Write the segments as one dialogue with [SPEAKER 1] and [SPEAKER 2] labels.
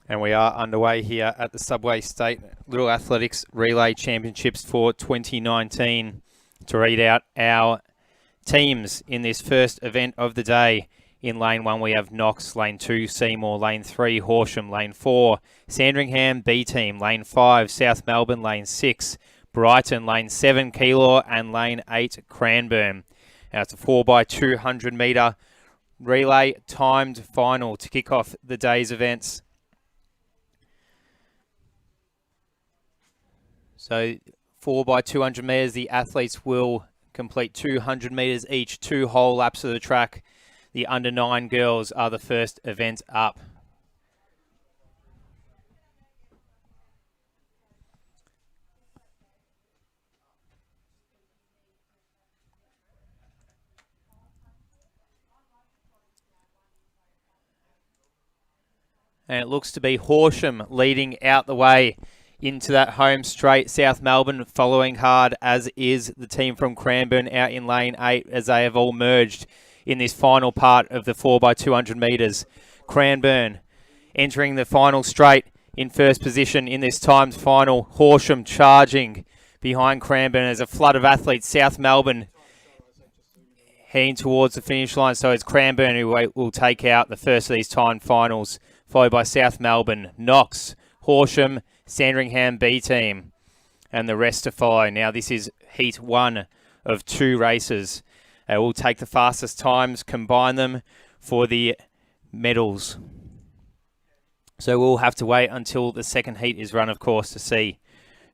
[SPEAKER 1] And we are underway here at the Subway State Little Athletics Relay Championships for 2019 to read out our teams in this first event of the day. In lane 1 we have Knox, lane 2 Seymour, lane 3 Horsham, lane 4 Sandringham B team, lane 5 South Melbourne, lane 6 Brighton, lane 7 Keilor, and lane 8 Cranbourne. Now it's a 4x200 metre relay timed final to kick off the day's events. So 4x200 metres, the athletes will complete 200 metres each, 2 whole laps of the track. The under 9 girls are the first event up. And it looks to be Horsham leading out the way into that home straight. South Melbourne following hard, as is the team from Cranbourne out in lane 8, as they have all merged in this final part of the 4x200 metres. Cranbourne entering the final straight in first position in this timed final. Horsham charging behind Cranbourne as a flood of athletes. South Melbourne heading towards the finish line, so it's Cranbourne who will take out the first of these timed finals, followed by South Melbourne, Knox, Horsham, Sandringham B team, and the rest to follow. Now this is heat 1 of 2 races. We'll take the fastest times, combine them for the medals. So we'll have to wait until the second heat is run, of course, to see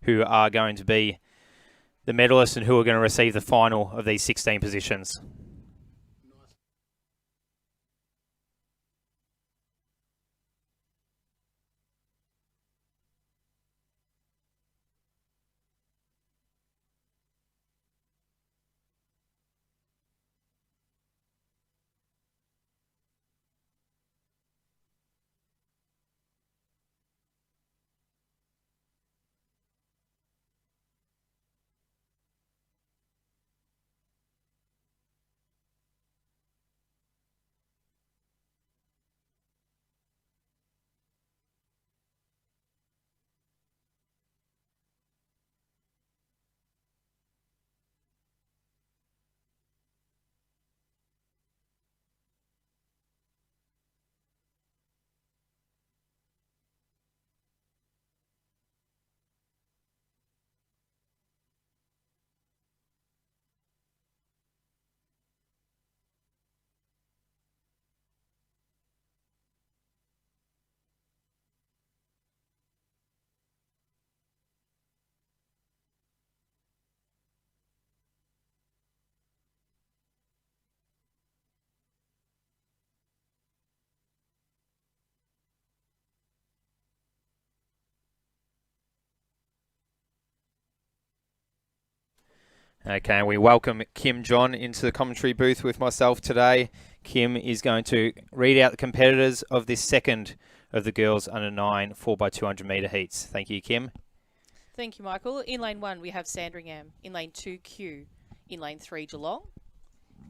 [SPEAKER 1] who are going to be the medalists and who are going to receive the final of these 16 positions. Okay, we welcome Kim John into the commentary booth with myself today. Kim is going to read out the competitors of this second of the girls under 9 4x200 metre heats. Thank you, Kim.
[SPEAKER 2] Thank you, Michael. In lane 1, we have Sandringham. In lane 2, Kew. In lane 3, Geelong.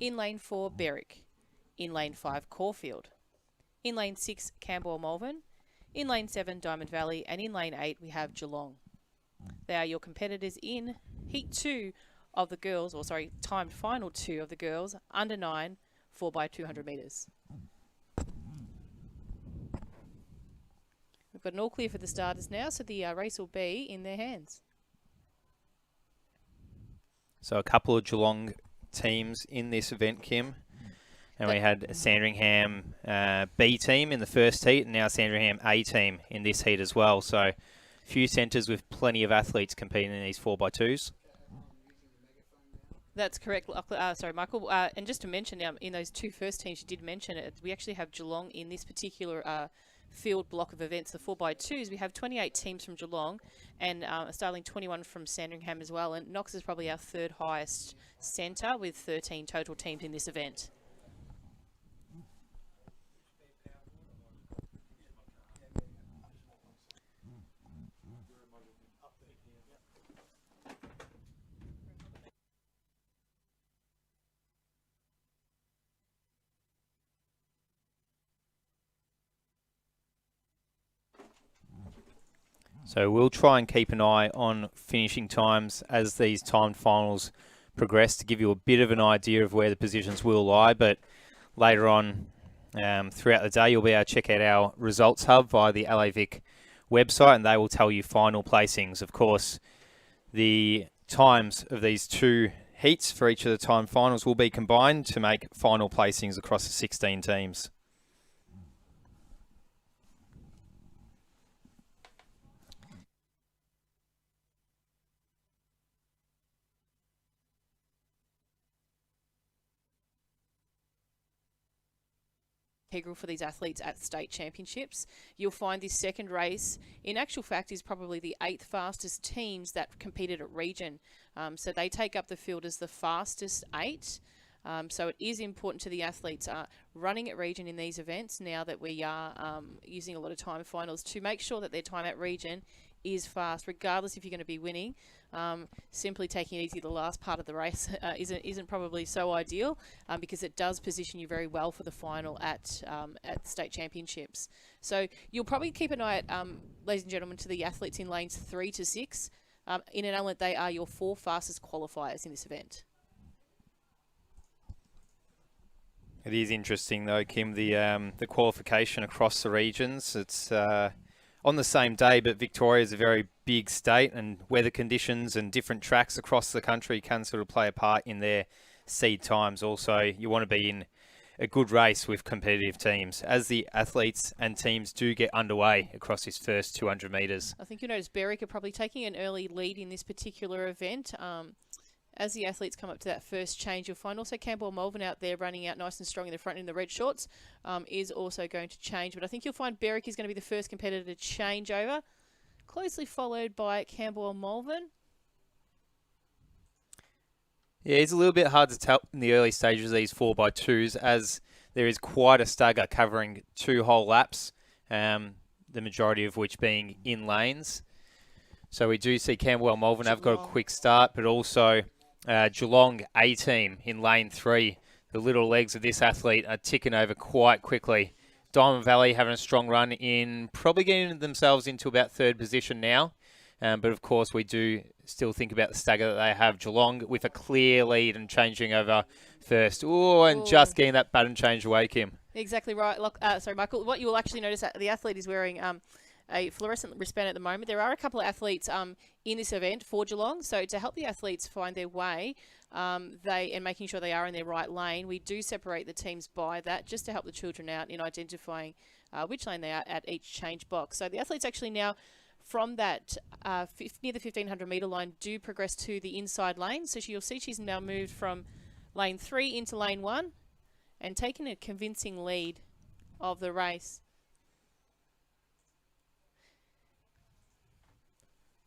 [SPEAKER 2] In lane 4, Berwick. In lane 5, Caulfield. In lane 6, Cranbourne, Malvern. In lane 7, Diamond Valley. And in lane 8, we have Geelong. They are your competitors in heat 2 of the girls, or sorry, timed final 2 of the girls, under 9, 4x200 metres. We've got an all clear for the starters now, so the race will be in their hands.
[SPEAKER 1] So a couple of Geelong teams in this event, Kim. And we had Sandringham B team in the first heat, and now Sandringham A team in this heat as well. So a few centres with plenty of athletes competing in these 4x2s.
[SPEAKER 2] That's correct. Sorry, Michael. And just to mention, in those 2 first teams, you did mention it, we actually have Geelong in this particular field block of events, the 4x2s. We have 28 teams from Geelong and starting 21 from Sandringham as well. And Knox is probably our 3rd highest centre with 13 total teams in this event.
[SPEAKER 1] So we'll try and keep an eye on finishing times as these timed finals progress to give you a bit of an idea of where the positions will lie. But later on throughout the day, you'll be able to check out our results hub via the LAVic website, and they will tell you final placings. Of course, the times of these two heats for each of the time finals will be combined to make final placings across the 16 teams.
[SPEAKER 2] Integral for these athletes at state championships. You'll find this second race, in actual fact, is probably the 8th fastest teams that competed at region. So they take up the field as the fastest 8. So it is important to the athletes running at region in these events, now that we are using a lot of time finals, to make sure that their time at region is fast, regardless if you're going to be winning. Simply taking it easy the last part of the race isn't probably so ideal, because it does position you very well for the final at state championships. So you'll probably keep an eye at, ladies and gentlemen, to the athletes in lanes 3 to 6. In an element, they are your 4 fastest qualifiers in this event.
[SPEAKER 1] It is interesting though, Kim, the qualification across the regions. It's on the same day, but Victoria is a very big state, and weather conditions and different tracks across the country can sort of play a part in their seed times. Also, you want to be in a good race with competitive teams as the athletes and teams do get underway across this first 200 metres.
[SPEAKER 2] I think you'll notice Berwick are probably taking an early lead in this particular event. As the athletes come up to that first change, you'll find also Cranbourne Melbourne out there running out nice and strong in the front in the red shorts is also going to change. But I think you'll find Berwick is going to be the first competitor to change over, closely followed by Cranbourne Melbourne.
[SPEAKER 1] Yeah, it's a little bit hard to tell in the early stages of these 4x2s, as there is quite a stagger covering 2 whole laps, the majority of which being in lanes. So we do see Camberwell Melbourne have got a quick start, but also Geelong A-team in lane 3. The little legs of this athlete are ticking over quite quickly. Diamond Valley having a strong run in, probably getting themselves into about 3rd position now. But of course, we do still think about the stagger that they have. Geelong with a clear lead and changing over first. Oh, and just getting that baton change away, Kim.
[SPEAKER 2] Exactly right. Sorry, Michael. What you will actually notice that the athlete is wearing a fluorescent wristband at the moment. There are a couple of athletes in this event for Geelong. So to help the athletes find their way, and making sure they are in their right lane, we do separate the teams by that, just to help the children out in identifying which lane they are at each change box. So the athletes actually now, from that near the 1500 metre line, do progress to the inside lane. So you'll see she's now moved from lane 3 into lane 1 and taken a convincing lead of the race.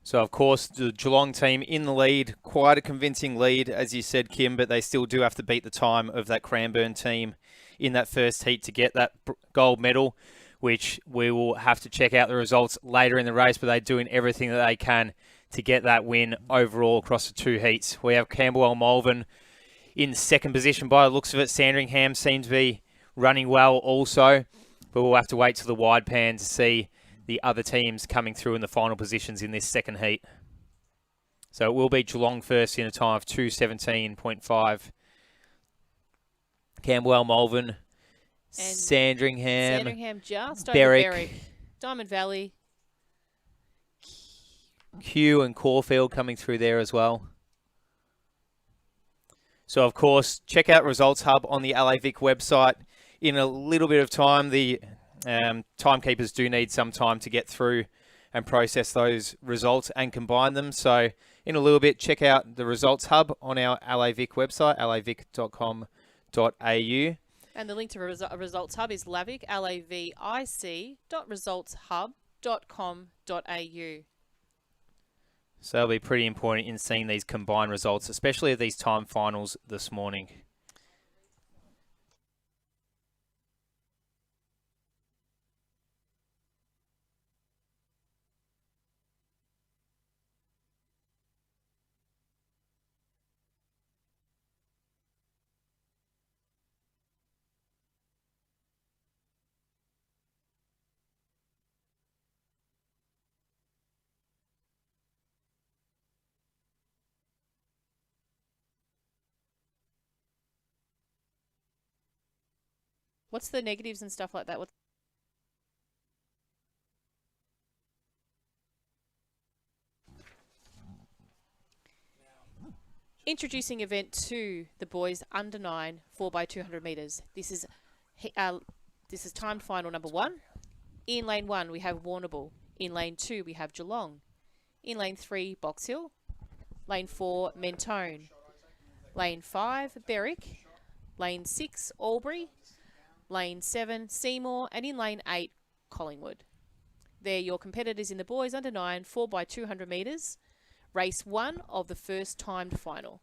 [SPEAKER 1] So, of course, the Geelong team in the lead, quite a convincing lead, as you said, Kim, but they still do have to beat the time of that Cranbourne team in that first heat to get that gold medal, which we will have to check out the results later in the race, but they're doing everything that they can to get that win overall across the 2 heats. We have Camberwell Malvern in 2nd position by the looks of it. Sandringham seems to be running well also, but we'll have to wait till the wide pan to see the other teams coming through in the final positions in this 2nd heat. So it will be Geelong first in a time of 2:17.5. Camberwell Malvern, and Sandringham
[SPEAKER 2] just
[SPEAKER 1] Berwick,
[SPEAKER 2] over Berwick, Diamond Valley,
[SPEAKER 1] Kew and Caulfield coming through there as well. So, of course, check out Results Hub on the LAVic website. In a little bit of time, the timekeepers do need some time to get through and process those results and combine them. So in a little bit, check out the Results Hub on our LAVic website, lavic.com.au.
[SPEAKER 2] And the link to Results Hub is LAVic, lavic.resultshub.com.au.
[SPEAKER 1] So it'll be pretty important in seeing these combined results, especially of these time finals this morning.
[SPEAKER 2] What's the negatives and stuff like that? Introducing event 2, the boys under 9, 4x200 metres. This is timed final number 1. In lane 1, we have Warrnambool. In lane 2, we have Geelong. In lane 3, Box Hill. Lane 4, Mentone. Lane 5, Berwick. Lane 6, Albury. Lane 7, Seymour. And in lane 8, Collingwood. They're your competitors in the boys under 9, 4x200 metres. Race 1 of the first timed final.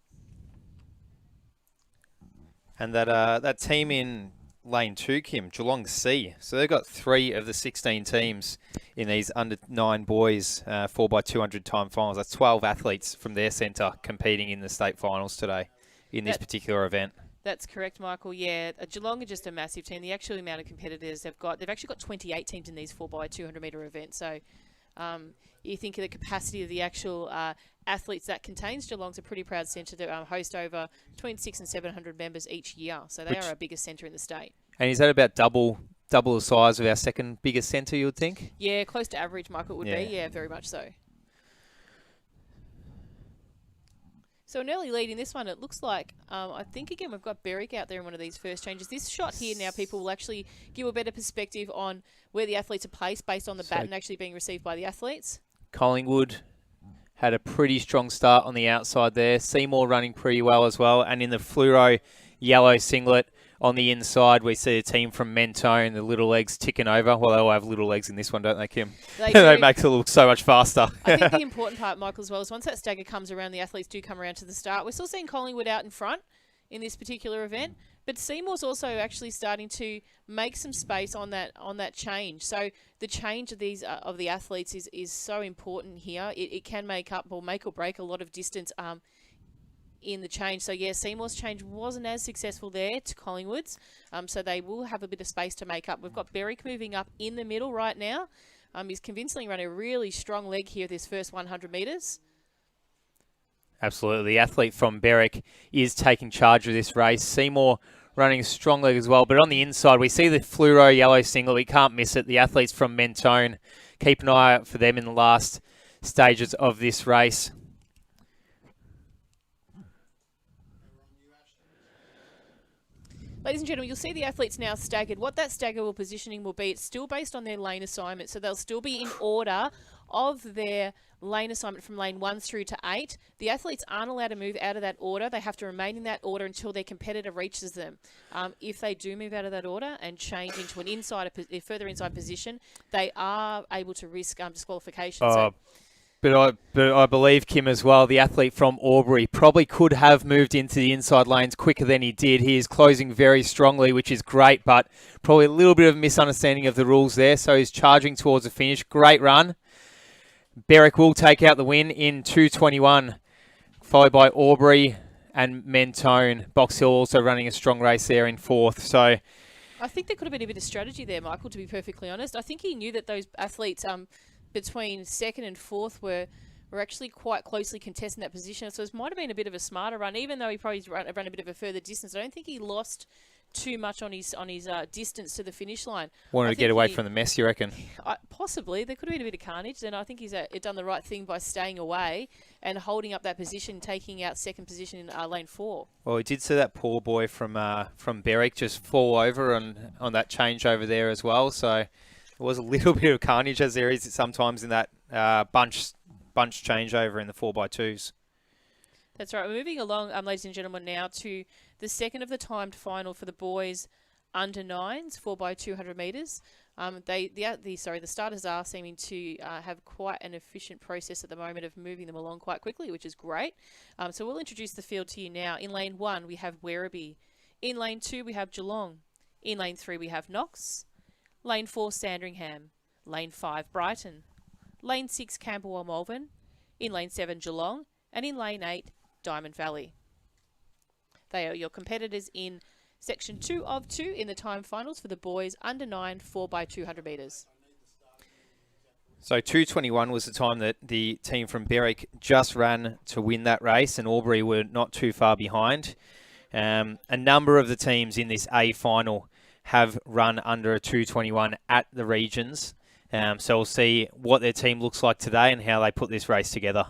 [SPEAKER 1] And that team in lane 2, Kim, Geelong C. So they've got 3 of the 16 teams in these under 9 boys 4x200 time finals. That's 12 athletes from their centre competing in the state finals today in this particular event. That's
[SPEAKER 2] correct, Michael. Yeah, Geelong are just a massive team. The actual amount of competitors they've actually got 28 teams in these 4x200 metre events. So you think of the capacity of the actual athletes that contains. Geelong's a pretty proud centre to host over between 600 and 700 members each year. So they are our biggest centre in the state.
[SPEAKER 1] And is that about double the size of our second biggest centre, you would think?
[SPEAKER 2] Yeah, close to average, Michael, would be. Yeah, very much so. So an early lead in this one, it looks like, I think, again, we've got Berwick out there in one of these first changes. This shot here now, people will actually give a better perspective on where the athletes are placed based on the baton actually being received by the athletes.
[SPEAKER 1] Collingwood had a pretty strong start on the outside there. Seymour running pretty well as well. And in the fluoro yellow singlet on the inside, we see a team from Mentone, the little legs ticking over. Well, they all have little legs in this one, don't they, Kim? They make it look so much faster.
[SPEAKER 2] I think the important part, Michael, as well, is once that stagger comes around, the athletes do come around to the start. We're still seeing Collingwood out in front in this particular event, but Seymour's also actually starting to make some space on that change. So the change of these of the athletes is so important here. It can make up or make or break a lot of distance in the change. So yeah, Seymour's change wasn't as successful there to Collingwood's. So they will have a bit of space to make up. We've got Berwick moving up in the middle right now. He's convincingly run a really strong leg here this first 100 metres.
[SPEAKER 1] Absolutely. The athlete from Berwick is taking charge of this race. Seymour running a strong leg as well. But on the inside, we see the fluoro yellow singlet. We can't miss it. The athletes from Mentone. Keep an eye out for them in the last stages of this race.
[SPEAKER 2] Ladies and gentlemen, you'll see the athletes now staggered. What that stagger positioning will be, it's still based on their lane assignment. So they'll still be in order of their lane assignment from lane 1 through to 8. The athletes aren't allowed to move out of that order. They have to remain in that order until their competitor reaches them. If they do move out of that order and change into a further inside position, they are able to risk disqualification.
[SPEAKER 1] But I believe, Kim, as well, the athlete from Albury probably could have moved into the inside lanes quicker than he did. He is closing very strongly, which is great, but probably a little bit of a misunderstanding of the rules there. So he's charging towards the finish. Great run. Berwick will take out the win in 2:21, followed by Albury and Mentone. Box Hill also running a strong race there in 4th. So
[SPEAKER 2] I think there could have been a bit of strategy there, Michael, to be perfectly honest. I think he knew that those athletes between 2nd and 4th were actually quite closely contesting that position. So it might have been a bit of a smarter run, even though he probably ran a bit of a further distance. I don't think he lost too much on his distance to the finish line.
[SPEAKER 1] Wanted to get away from the mess, you reckon?
[SPEAKER 2] Possibly. There could have been a bit of carnage, and I think he's done the right thing by staying away and holding up that position, taking out 2nd position in lane 4.
[SPEAKER 1] Well, we did see that poor boy from Berwick just fall over on that change over there as well. So there was a little bit of carnage, as there is sometimes in that bunch changeover in the 4x2s.
[SPEAKER 2] That's right. We're moving along, ladies and gentlemen, now to the second of the timed final for the boys under 9s, 4x200 metres. The starters are seeming to have quite an efficient process at the moment of moving them along quite quickly, which is great. So we'll introduce the field to you now. In lane 1, we have Werribee. In lane 2, we have Geelong. In lane 3, we have Knox. Lane 4, Sandringham. Lane 5, Brighton. Lane 6, Camberwell, Malvern. In lane 7, Geelong. And in lane 8, Diamond Valley. They are your competitors in section 2 of 2 in the time finals for the boys under 9 4x200 metres.
[SPEAKER 1] So 2:21 was the time that the team from Berwick just ran to win that race, and Albury were not too far behind. A number of the teams in this A final have run under a 2:21 at the regions. So we'll see what their team looks like today and how they put this race together.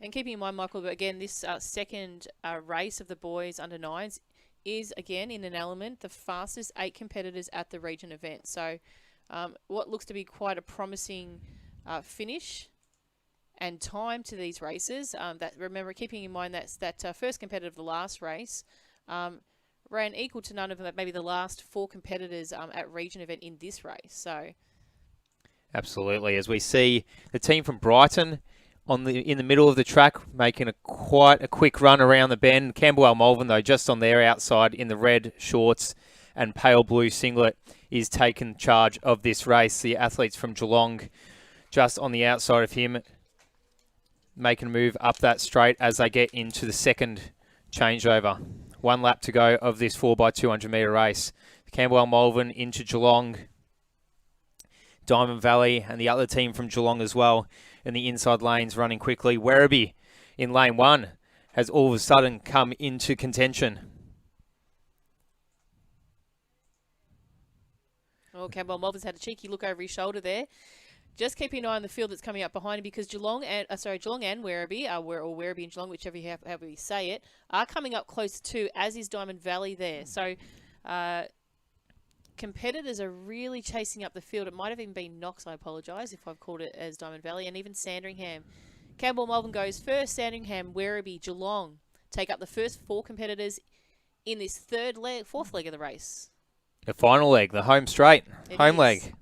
[SPEAKER 2] And keeping in mind, Michael, again, this second race of the boys under 9s is, again, in an element, the fastest 8 competitors at the region event. So what looks to be quite a promising finish and time to these races. Remember, keeping in mind that first competitor of the last race ran equal to none of maybe the last 4 competitors at region event in this race. So,
[SPEAKER 1] absolutely, as we see the team from Brighton in the middle of the track making quite a quick run around the bend. Camberwell Malvern, though, just on their outside in the red shorts and pale blue singlet, is taking charge of this race. The athletes from Geelong just on the outside of him, making a move up that straight as they get into the second changeover. 1 lap to go of this 4x200 metre race. Camberwell Malvern into Geelong, Diamond Valley and the other team from Geelong as well in the inside lanes running quickly. Werribee in lane 1 has all of a sudden come into contention.
[SPEAKER 2] Oh, Camberwell Malvern's had a cheeky look over his shoulder there. Just keeping an eye on the field that's coming up behind him, because Geelong and Werribee, or Werribee and Geelong, whichever however you say it, are coming up close too, as is Diamond Valley there. So competitors are really chasing up the field. It might have even been Knox, I apologise if I've called it as Diamond Valley, and even Sandringham. Camberwell Malvern goes first. Sandringham, Werribee, Geelong take up the first 4 competitors in this fourth leg of the race.
[SPEAKER 1] The final leg, the home straight, home leg.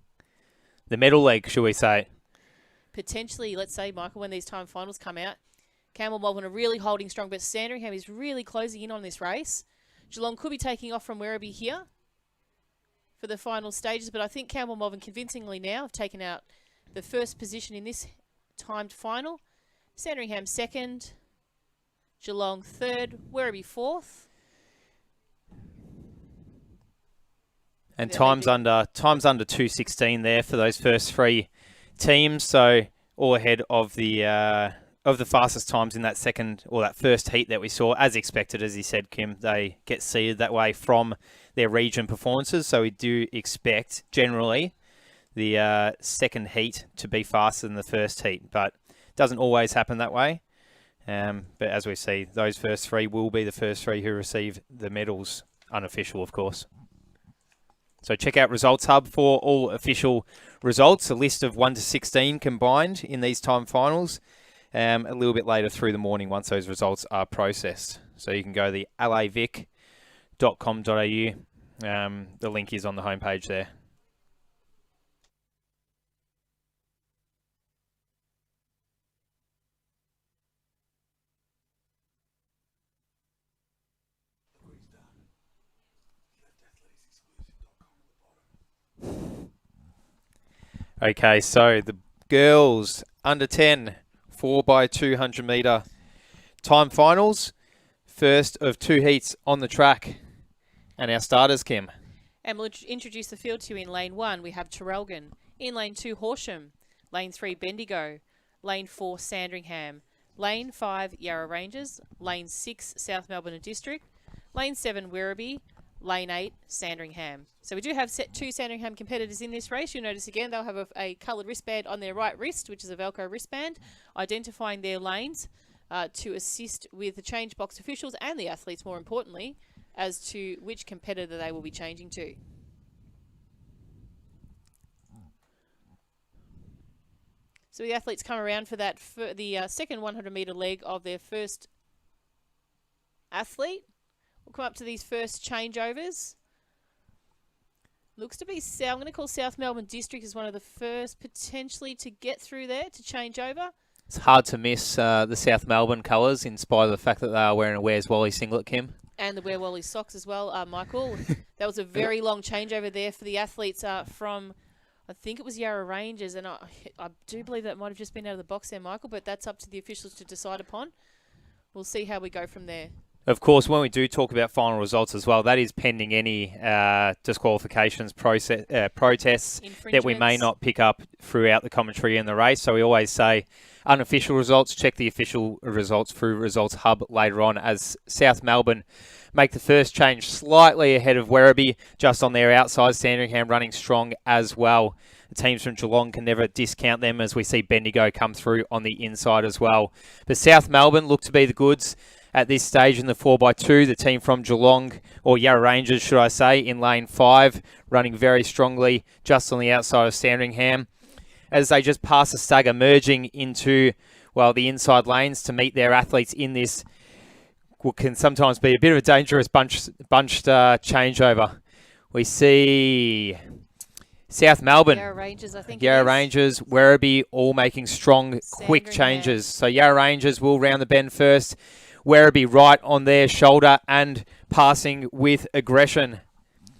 [SPEAKER 1] The medal leg, shall we say.
[SPEAKER 2] Potentially, let's say, Michael, when these time finals come out, Camberwell Malvern are really holding strong, but Sandringham is really closing in on this race. Geelong could be taking off from Werribee here for the final stages, but I think Camberwell Malvern convincingly now have taken out the first position in this timed final. Sandringham second, Geelong third, Werribee fourth.
[SPEAKER 1] And times under 2:16 there for those first 3 teams, so all ahead of the fastest times in that second or that first heat that we saw. As expected, as he said, Kim, they get seeded that way from their region performances, so we do expect generally the second heat to be faster than the first heat, but it doesn't always happen that way. But as we see, those first 3 will be the first 3 who receive the medals, unofficial, of course. So check out Results Hub for all official results, a list of 1 to 16 combined in these time finals, a little bit later through the morning once those results are processed. So you can go to the LAVicTVLive.com.au. The link is on the homepage there. Okay, so the girls under 10 4x200 metre time finals. First of 2 heats on the track. And our starters, Kim.
[SPEAKER 2] And we'll introduce the field to you in lane 1. We have Traralgon. In lane 2, Horsham. Lane 3, Bendigo. Lane 4, Sandringham. Lane 5, Yarra Ranges. Lane 6, South Melbourne and District. Lane 7, Werribee. Lane 8, Sandringham. So we do have 2 Sandringham competitors in this race. You'll notice again they'll have a coloured wristband on their right wrist, which is a Velcro wristband, identifying their lanes to assist with the change box officials and the athletes, more importantly, as to which competitor they will be changing to. So the athletes come around for the second 100 metre leg of their first athlete. We'll come up to these first changeovers. Looks to be, I'm going to call South Melbourne District as one of the first potentially to get through there to change over.
[SPEAKER 1] It's hard to miss the South Melbourne colours in spite of the fact that they are wearing a Where's Wally singlet, Kim.
[SPEAKER 2] And the Wear Wally socks as well, Michael. That was a very long changeover there for the athletes from, I think it was Yarra Ranges, and I do believe that might have just been out of the box there, Michael, but that's up to the officials to decide upon. We'll see how we go from there.
[SPEAKER 1] Of course, when we do talk about final results as well, that is pending any disqualifications, protests that we may not pick up throughout the commentary in the race. So we always say unofficial results, check the official results through Results Hub later on, as South Melbourne make the first change slightly ahead of Werribee, just on their outside. Sandringham running strong as well. The teams from Geelong can never discount them, as we see Bendigo come through on the inside as well. But South Melbourne look to be the goods at this stage in the 4x2. The team from Geelong, or Yarra Rangers should I say, in lane 5, running very strongly just on the outside of Sandringham, as they just pass a stagger, merging into, well, the inside lanes to meet their athletes in this what can sometimes be a bit of a dangerous bunched changeover. We see South Melbourne,
[SPEAKER 2] Yarra Rangers, I think.
[SPEAKER 1] Yarra Rangers, Werribee, all making strong, quick changes. So Yarra Rangers will round the bend first. Werribee right on their shoulder and passing with aggression.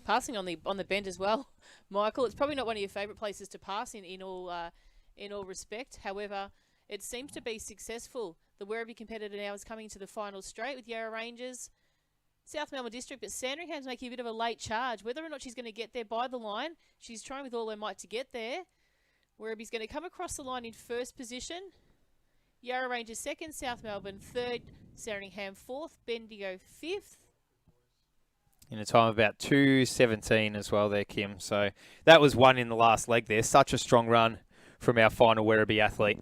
[SPEAKER 2] Passing on the bend as well, Michael. It's probably not one of your favourite places to pass in all respect. However, it seems to be successful. The Werribee competitor now is coming to the final straight with Yarra Rangers, South Melbourne District, but Sandringham's making a bit of a late charge. Whether or not she's going to get there by the line, she's trying with all her might to get there. Werribee's going to come across the line in first position. Yarra Rangers second, South Melbourne third, Sandringham fourth, Bendigo fifth.
[SPEAKER 1] In a time of about 2:17 as well there, Kim. So that was one in the last leg there. Such a strong run from our final Werribee athlete.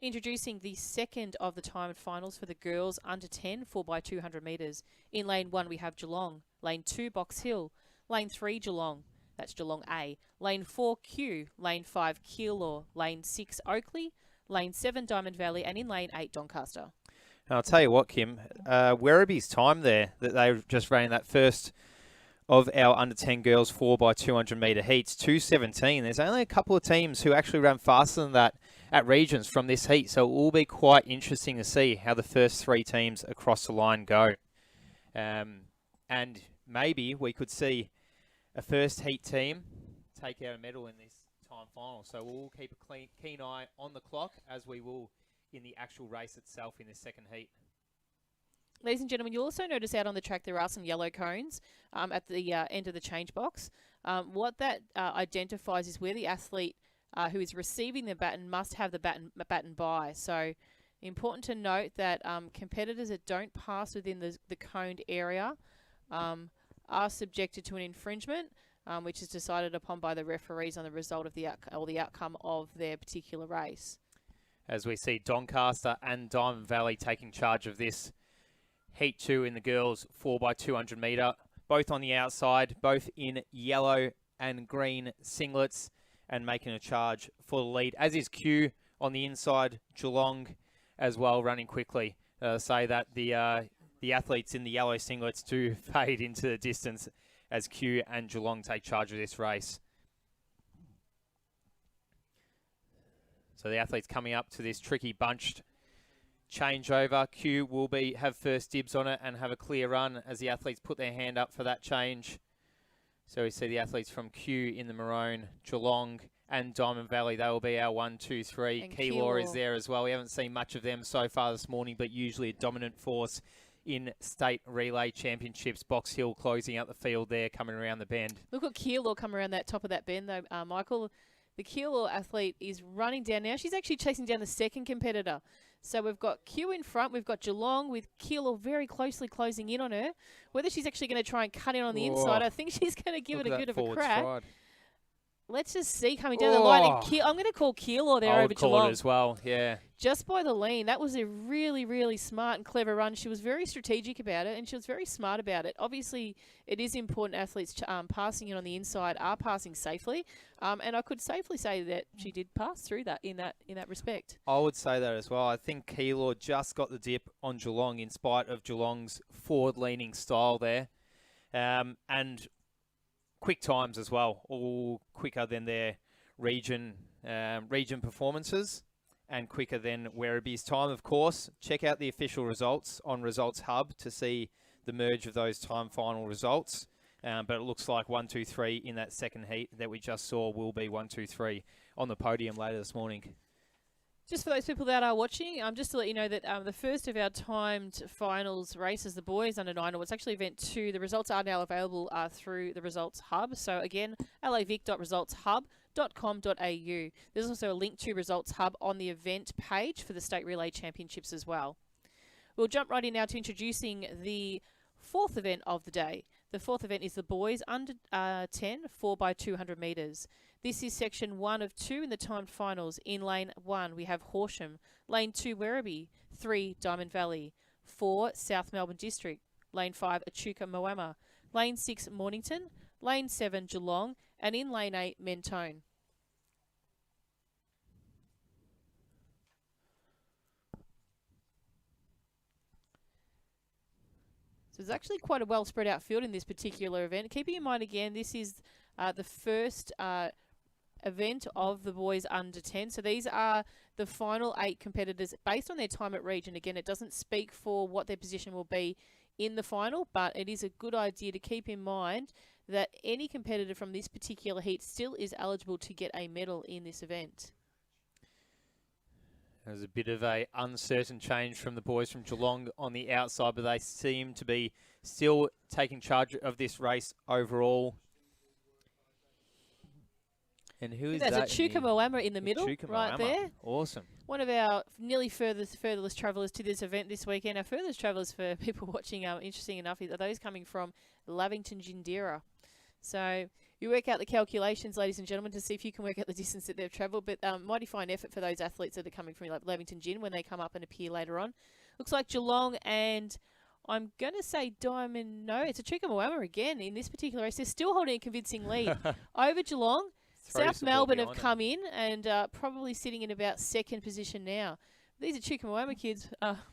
[SPEAKER 2] Introducing the second of the timed finals for the girls under 10 4x200 metres. In lane 1 we have Geelong, lane 2 Box Hill, lane 3 Geelong, that's Geelong A, lane 4 Q, lane 5 Keilor, lane 6 Oakley, lane 7 Diamond Valley, and in lane 8 Doncaster.
[SPEAKER 1] And I'll tell you what, Kim, Werribee's time there that they just ran that first of our under 10 girls 4x200 metre heats, 2:17. There's only a couple of teams who actually ran faster than that at regions from this heat, so it will be quite interesting to see how the first 3 teams across the line go. And maybe we could see a first heat team take out a medal in this time final. So we'll keep a keen eye on the clock, as we will in the actual race itself in this second heat.
[SPEAKER 2] Ladies and gentlemen, you'll also notice out on the track there are some yellow cones at the end of the change box. What that identifies is where the athlete who is receiving the baton must have the baton by. So important to note that competitors that don't pass within the coned area are subjected to an infringement, which is decided upon by the referees on the result of the outcome of their particular race.
[SPEAKER 1] As we see Doncaster and Diamond Valley taking charge of this Heat 2 in the girls 4x200 metre, both on the outside, both in yellow and green singlets, and making a charge for the lead, as is Q on the inside, Geelong as well, running quickly. Say that the athletes in the yellow singlets do fade into the distance as Q and Geelong take charge of this race. So the athletes coming up to this tricky bunched changeover. Q will have first dibs on it and have a clear run as the athletes put their hand up for that change. So we see the athletes from Q in the maroon, Geelong and Diamond Valley. They will be our 1, 2, 3. Keilor is there as well. We haven't seen much of them so far this morning, but usually a dominant force in state relay championships. Box Hill closing out the field there, coming around the bend.
[SPEAKER 2] Look at Keilor come around that top of that bend though, Michael. The Keilor athlete is running down now. She's actually chasing down the second competitor. So we've got Q in front. We've got Geelong with Keilor very closely closing in on her. Whether she's actually going to try and cut in on the inside, I think she's going to give it a bit of a crack. let's just see coming down the line. And I'm going to call Keilor there
[SPEAKER 1] I
[SPEAKER 2] over
[SPEAKER 1] would call
[SPEAKER 2] Geelong.
[SPEAKER 1] it as well, yeah.
[SPEAKER 2] Just by the lean. That was a really, really smart and clever run. She was very strategic about it, and she was very smart about it. Obviously, it is important athletes passing in on the inside are passing safely, and I could safely say that she did pass through that in that respect.
[SPEAKER 1] I would say that as well. I think Keilor just got the dip on Geelong in spite of Geelong's forward-leaning style there. And quick times as well, all quicker than their region performances and quicker than Werribee's time, of course. Check out the official results on Results Hub to see the merge of those time final results. But it looks like 1, 2, 3 in that second heat that we just saw will be 1, 2, 3 on the podium later this morning.
[SPEAKER 2] Just for those people that are watching, just to let you know that the first of our timed finals races, the boys under 9, it's actually event 2. The results are now available through the Results Hub. So again, LAVicTVLive.com.au. There's also a link to Results Hub on the event page for the State Relay Championships as well. We'll jump right in now to introducing the fourth event of the day. The fourth event is the boys under 10 4x200 metres. This is section 1 of 2 in the timed finals. In lane 1, we have Horsham. Lane 2, Werribee. 3, Diamond Valley. 4, South Melbourne District. Lane 5, Echuca Moama. Lane 6, Mornington. Lane 7, Geelong. And in lane 8, Mentone. So there's actually quite a well spread out field in this particular event. Keeping in mind again, this is the first event of the boys under 10. So these are the final 8 competitors based on their time at region. Again, it doesn't speak for what their position will be in the final, but it is a good idea to keep in mind that any competitor from this particular heat still is eligible to get a medal in this event.
[SPEAKER 1] There's a bit of a uncertain change from the boys from Geelong on the outside, but they seem to be still taking charge of this race overall. And who is that?
[SPEAKER 2] There's Echuca Moama in the middle, right there.
[SPEAKER 1] Awesome. One
[SPEAKER 2] of our nearly furthest travellers to this event this weekend. Our furthest travellers for people watching, interesting enough, are those coming from Lavington Jindera. So you work out the calculations, ladies and gentlemen, to see if you can work out the distance that they've travelled. But mighty fine effort for those athletes that are coming from Lavington Gin when they come up and appear later on. Looks like Geelong and I'm going to say Diamond. No, it's Echuca Moama again in this particular race. They're still holding a convincing lead over Geelong. South Melbourne have come in and probably sitting in about second position now. These are Echuca Moama kids,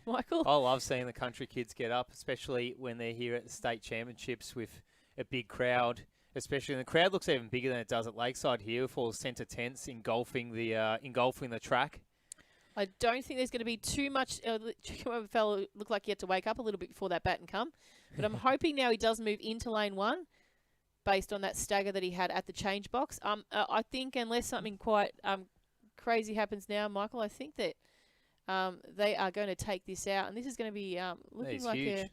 [SPEAKER 2] Michael.
[SPEAKER 1] I love seeing the country kids get up, especially when they're here at the state championships with a big crowd. Especially, and the crowd looks even bigger than it does at Lakeside here with all the centre tents engulfing the track.
[SPEAKER 2] I don't think there's going to be too much. Echuca fellow looked like he had to wake up a little bit before that baton come, but I'm hoping now he does move into lane 1. Based on that stagger that he had at the change box. I think unless something quite crazy happens now, Michael, I think that they are going to take this out. And this is going to be looking like a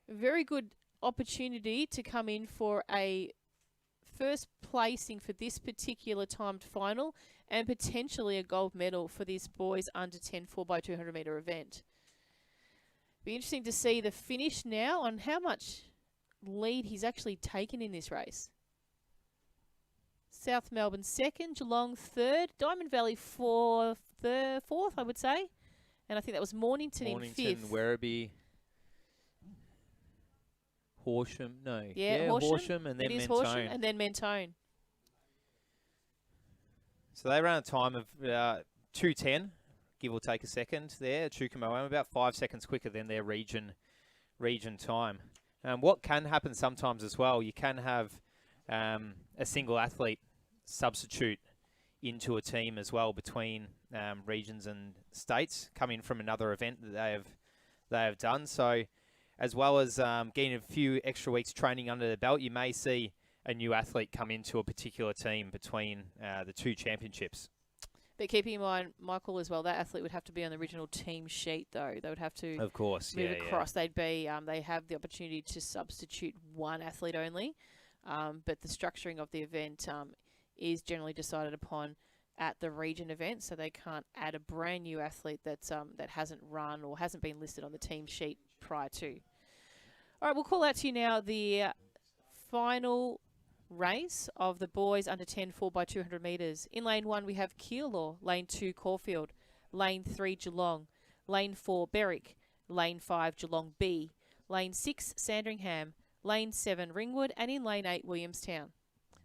[SPEAKER 2] very good opportunity to come in for a first placing for this particular timed final and potentially a gold medal for this boys under 10 4x200 metre event. Be interesting to see the finish now on how much lead he's actually taken in this race. South Melbourne second, Geelong third, Diamond Valley fourth, I would say. And I think that was Mornington in fifth.
[SPEAKER 1] Werribee, Horsham, no.
[SPEAKER 2] Yeah,
[SPEAKER 1] Horsham and then Mentone.
[SPEAKER 2] Horsham and then Mentone.
[SPEAKER 1] So they ran a time of 2:10, give or take a second there. Echuca Moama about 5 seconds quicker than their region time. What can happen sometimes as well, you can have a single athlete substitute into a team as well between regions and states coming from another event that they have done. So as well as getting a few extra weeks training under the belt, you may see a new athlete come into a particular team between the 2 championships.
[SPEAKER 2] But keeping in mind, Michael, as well, that athlete would have to be on the original team sheet, though. They would have to
[SPEAKER 1] of course,
[SPEAKER 2] move across. Yeah. They'd be, they have the opportunity to substitute one athlete only. But the structuring of the event is generally decided upon at the region event, so they can't add a brand new athlete that's that hasn't run or hasn't been listed on the team sheet prior to. All right, we'll call out to you now the final race of the boys under 10 4x200 metres. In lane 1, we have Keilor, lane 2, Caulfield, lane 3, Geelong, lane 4, Berwick, lane 5, Geelong B, lane 6, Sandringham, lane 7, Ringwood, and in lane 8, Williamstown.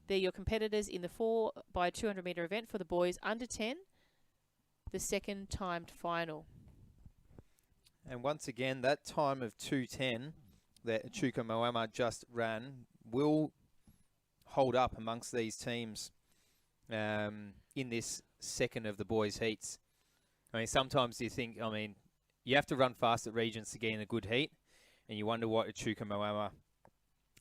[SPEAKER 2] They're your competitors in the 4x200 metre event for the boys under 10, the second timed final.
[SPEAKER 1] And once again, that time of 2:10 that Echuca Moama just ran will hold up amongst these teams in this second of the boys' heats. I mean, sometimes you think, you have to run fast at regions to get in a good heat, and you wonder what Echuca Moama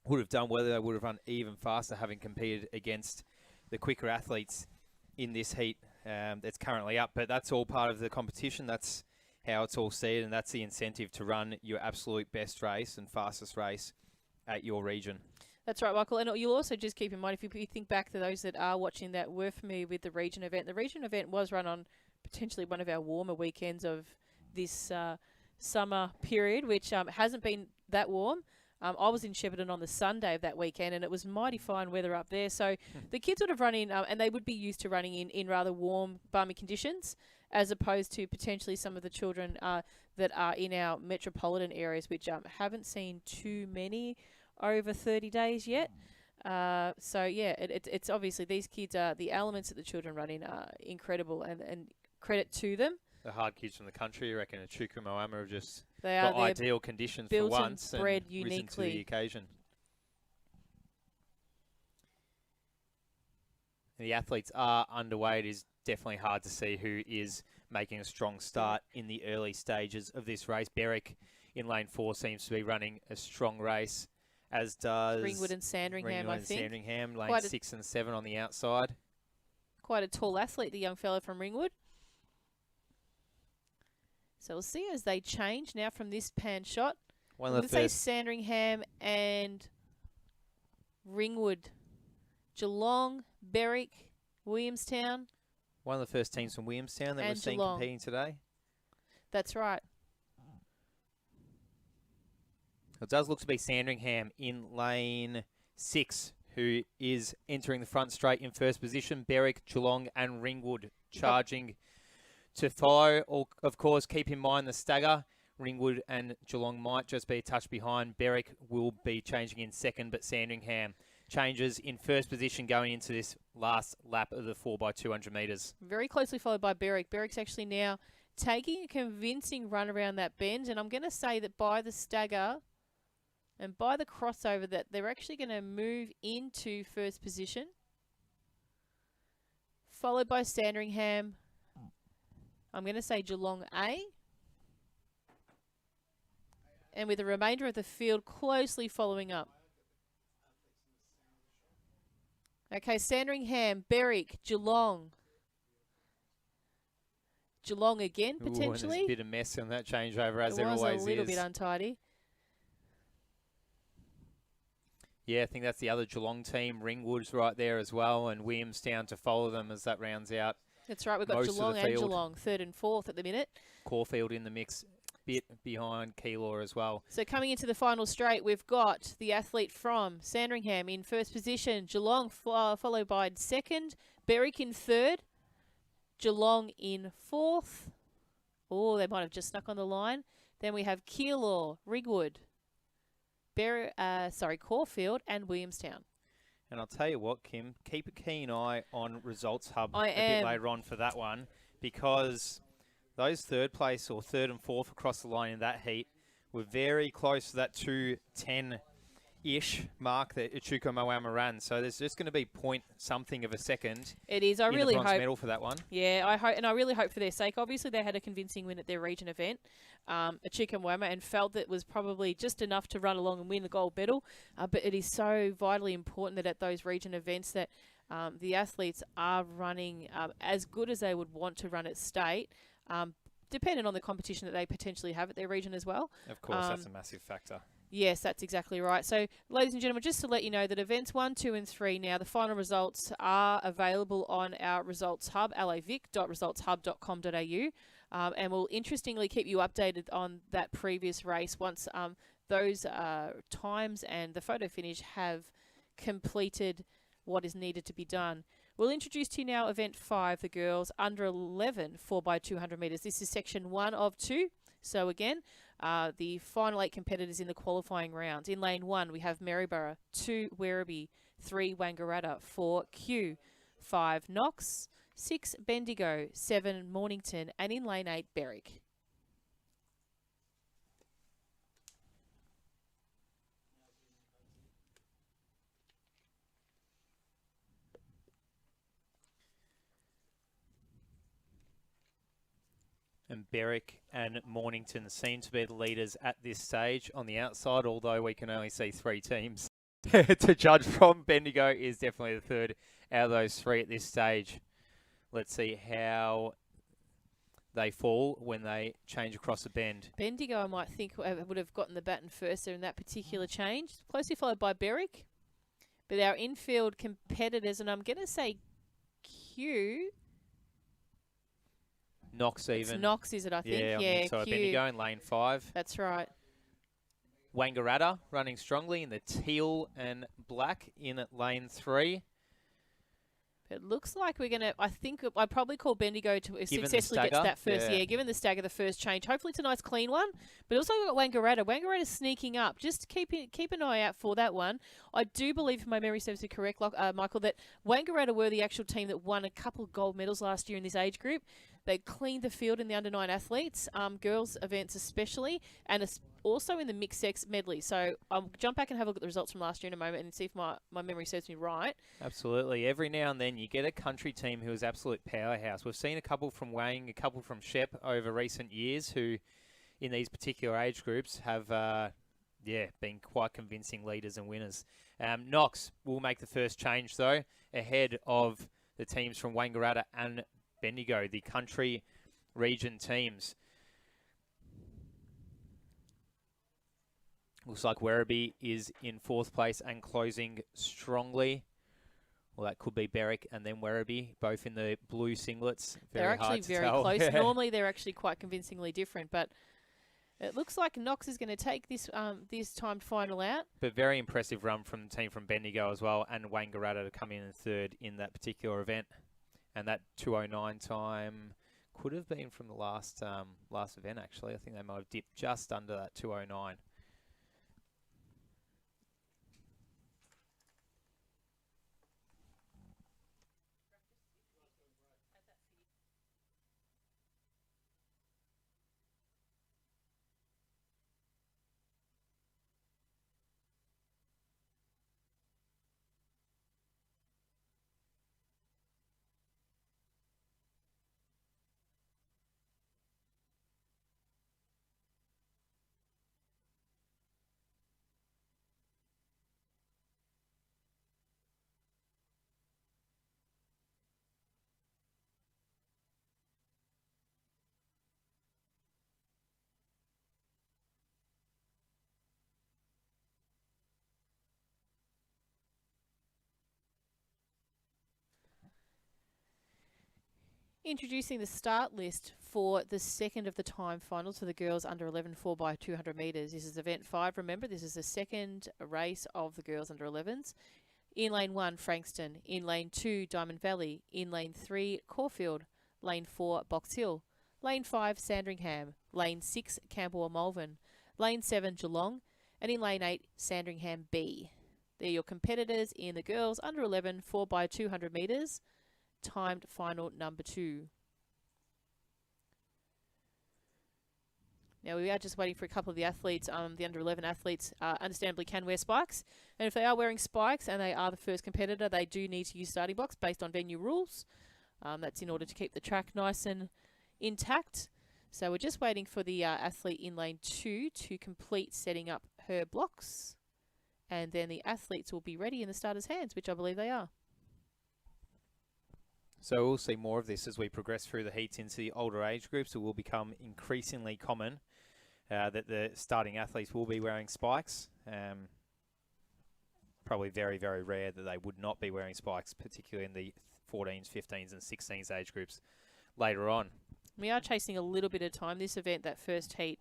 [SPEAKER 1] would have done, whether they would have run even faster having competed against the quicker athletes in this heat that's currently up. But that's all part of the competition. That's how it's all seen, and that's the incentive to run your absolute best race and fastest race at your region.
[SPEAKER 2] That's right, Michael. And you'll also just keep in mind, if you think back to those that are watching that were familiar with the region event, the region event was run on potentially one of our warmer weekends of this summer period, which hasn't been that warm. I was in Shepparton on the Sunday of that weekend, and it was mighty fine weather up there. So the kids would have run in, and they would be used to running in rather warm, balmy conditions, as opposed to potentially some of the children that are in our metropolitan areas, which haven't seen too many over 30 days yet. So, yeah, it's obviously these kids, the elements that the children run in are incredible, and credit to them.
[SPEAKER 1] The hard kids from the country, I reckon Echuca Moama have just
[SPEAKER 2] They
[SPEAKER 1] got
[SPEAKER 2] are
[SPEAKER 1] ideal conditions for
[SPEAKER 2] built
[SPEAKER 1] once
[SPEAKER 2] and bred
[SPEAKER 1] risen
[SPEAKER 2] uniquely
[SPEAKER 1] to the occasion. The athletes are underway. It is definitely hard to see who is making a strong start in the early stages of this race. Berwick in lane 4 seems to be running a strong race, as does
[SPEAKER 2] Ringwood and Sandringham, I think.
[SPEAKER 1] Sandringham, lane 6 and 7 on the outside.
[SPEAKER 2] Quite a tall athlete, the young fellow from Ringwood. So we'll see as they change now from this pan shot. Let's say Sandringham and Ringwood. Geelong, Berwick, Williamstown.
[SPEAKER 1] One of the first teams from Williamstown that we've seen competing today.
[SPEAKER 2] That's right.
[SPEAKER 1] It does look to be Sandringham in lane 6, who is entering the front straight in first position. Berwick, Geelong and Ringwood charging to follow. Of course, keep in mind the stagger. Ringwood and Geelong might just be a touch behind. Berwick will be changing in second, but Sandringham changes in first position going into this last lap of the 4x200 metres.
[SPEAKER 2] Very closely followed by Berwick. Berwick's actually now taking a convincing run around that bend, and I'm going to say that by the stagger and by the crossover that they're actually going to move into first position, followed by Sandringham. I'm going to say Geelong A. And with the remainder of the field closely following up. Okay, Sandringham, Berwick, Geelong. Geelong again, potentially.
[SPEAKER 1] And there's a bit of mess on that changeover, as there always is.
[SPEAKER 2] It was a little bit untidy.
[SPEAKER 1] Yeah, I think that's the other Geelong team. Ringwood's right there as well, and Williamstown to follow them as that rounds out.
[SPEAKER 2] That's right. We've got Geelong and Geelong, 3rd and 4th at the minute.
[SPEAKER 1] Caulfield in the mix, bit behind Keilor as well.
[SPEAKER 2] So coming into the final straight, we've got the athlete from Sandringham in first position. Geelong followed by second. Berwick in third. Geelong in fourth. Oh, they might have just snuck on the line. Then we have Keilor, Ringwood, Caulfield and Williamstown.
[SPEAKER 1] And I'll tell you what, Kim, keep a keen eye on Results Hub a bit later on for that one, because those third place or 3rd and 4th across the line in that heat were very close to that 2:10-ish mark that Echuca Moama ran. So there's just going to be point something of a second.
[SPEAKER 2] It is. I really hope.
[SPEAKER 1] Medal for that one.
[SPEAKER 2] Yeah, I hope, and I really hope for their sake. Obviously, they had a convincing win at their region event, Echuca Moama, and felt that it was probably just enough to run along and win the gold medal. But it is so vitally important that at those region events that the athletes are running as good as they would want to run at state. Depending on the competition that they potentially have at their region as well.
[SPEAKER 1] Of course, that's a massive factor.
[SPEAKER 2] Yes, that's exactly right. So, ladies and gentlemen, just to let you know that events 1, 2 and 3 now, the final results are available on our results hub, lavic.resultshub.com.au, and we'll interestingly keep you updated on that previous race once those times and the photo finish have completed what is needed to be done. We'll introduce to you now event 5, the girls under 11 4x200 metres. This is section 1 of 2. So again, the final 8 competitors in the qualifying rounds. In lane 1, we have Maryborough, 2 Werribee, 3 Wangaratta, 4 Kew, 5 Knox, 6 Bendigo, 7 Mornington, and in lane 8, Berwick.
[SPEAKER 1] And Berwick and Mornington seem to be the leaders at this stage on the outside, although we can only see 3 teams to judge from. Bendigo is definitely the third out of those 3 at this stage. Let's see how they fall when they change across the bend.
[SPEAKER 2] Bendigo, I might think, would have gotten the baton first there in that particular change. Closely followed by Berwick. But our infield competitors, and I'm going to say Kew.
[SPEAKER 1] Knox even.
[SPEAKER 2] It's Knox, is it, I think?
[SPEAKER 1] Yeah, so Bendigo in lane 5.
[SPEAKER 2] That's right.
[SPEAKER 1] Wangaratta running strongly in the teal and black in lane 3.
[SPEAKER 2] It looks like we're going to, I think, I'd probably call Bendigo to successfully get to
[SPEAKER 1] stagger,
[SPEAKER 2] that first, given the stagger, the first change. Hopefully it's a nice clean one. But also we've got Wangaratta. Wangaratta's sneaking up. Just keep an eye out for that one. I do believe, if my memory serves me correct, Michael, that Wangaratta were the actual team that won a couple of gold medals last year in this age group. They cleaned the field in the under-9 athletes, girls events especially, and also in the mixed sex medley. So I'll jump back and have a look at the results from last year in a moment and see if my memory serves me right.
[SPEAKER 1] Absolutely. Every now and then you get a country team who is absolute powerhouse. We've seen a couple from Wang, a couple from Shep over recent years who, in these particular age groups, have been quite convincing leaders and winners. Knox will make the first change, though, ahead of the teams from Wangaratta and Bendigo, the country region teams. Looks like Werribee is in 4th place and closing strongly. Well, that could be Berwick and then Werribee, both in the blue singlets.
[SPEAKER 2] They're actually very close. Normally, they're actually quite convincingly different, but it looks like Knox is going to take this timed final out.
[SPEAKER 1] But very impressive run from the team from Bendigo as well, and Wangaratta to come in 3rd in that particular event. And that 2:09 time could have been from the last event, actually. I think they might have dipped just under that 2:09.
[SPEAKER 2] Introducing the start list for the second of the time finals for the girls under 11 4x200 metres. This is event 5. Remember, this is the second race of the girls under 11s. In lane 1, Frankston. In lane 2, Diamond Valley. In lane 3, Caulfield. Lane 4, Box Hill. Lane 5, Sandringham. Lane 6, Cranbourne Malvern. Lane 7, Geelong. And in lane 8, Sandringham B. They're your competitors in the girls under 11 4x200 metres. Timed final number 2. Now we are just waiting for a couple of the athletes, the under 11 athletes understandably can wear spikes, and if they are wearing spikes and they are the first competitor, they do need to use starting blocks based on venue rules. That's in order to keep the track nice and intact. So we're just waiting for the athlete in lane 2 to complete setting up her blocks, and then the athletes will be ready in the starters' hands, which I believe they are.
[SPEAKER 1] So we'll see more of this as we progress through the heats into the older age groups. It will become increasingly common that the starting athletes will be wearing spikes. Probably very, very rare that they would not be wearing spikes, particularly in the 14s, 15s and 16s age groups later on.
[SPEAKER 2] We are chasing a little bit of time. This event, that first heat,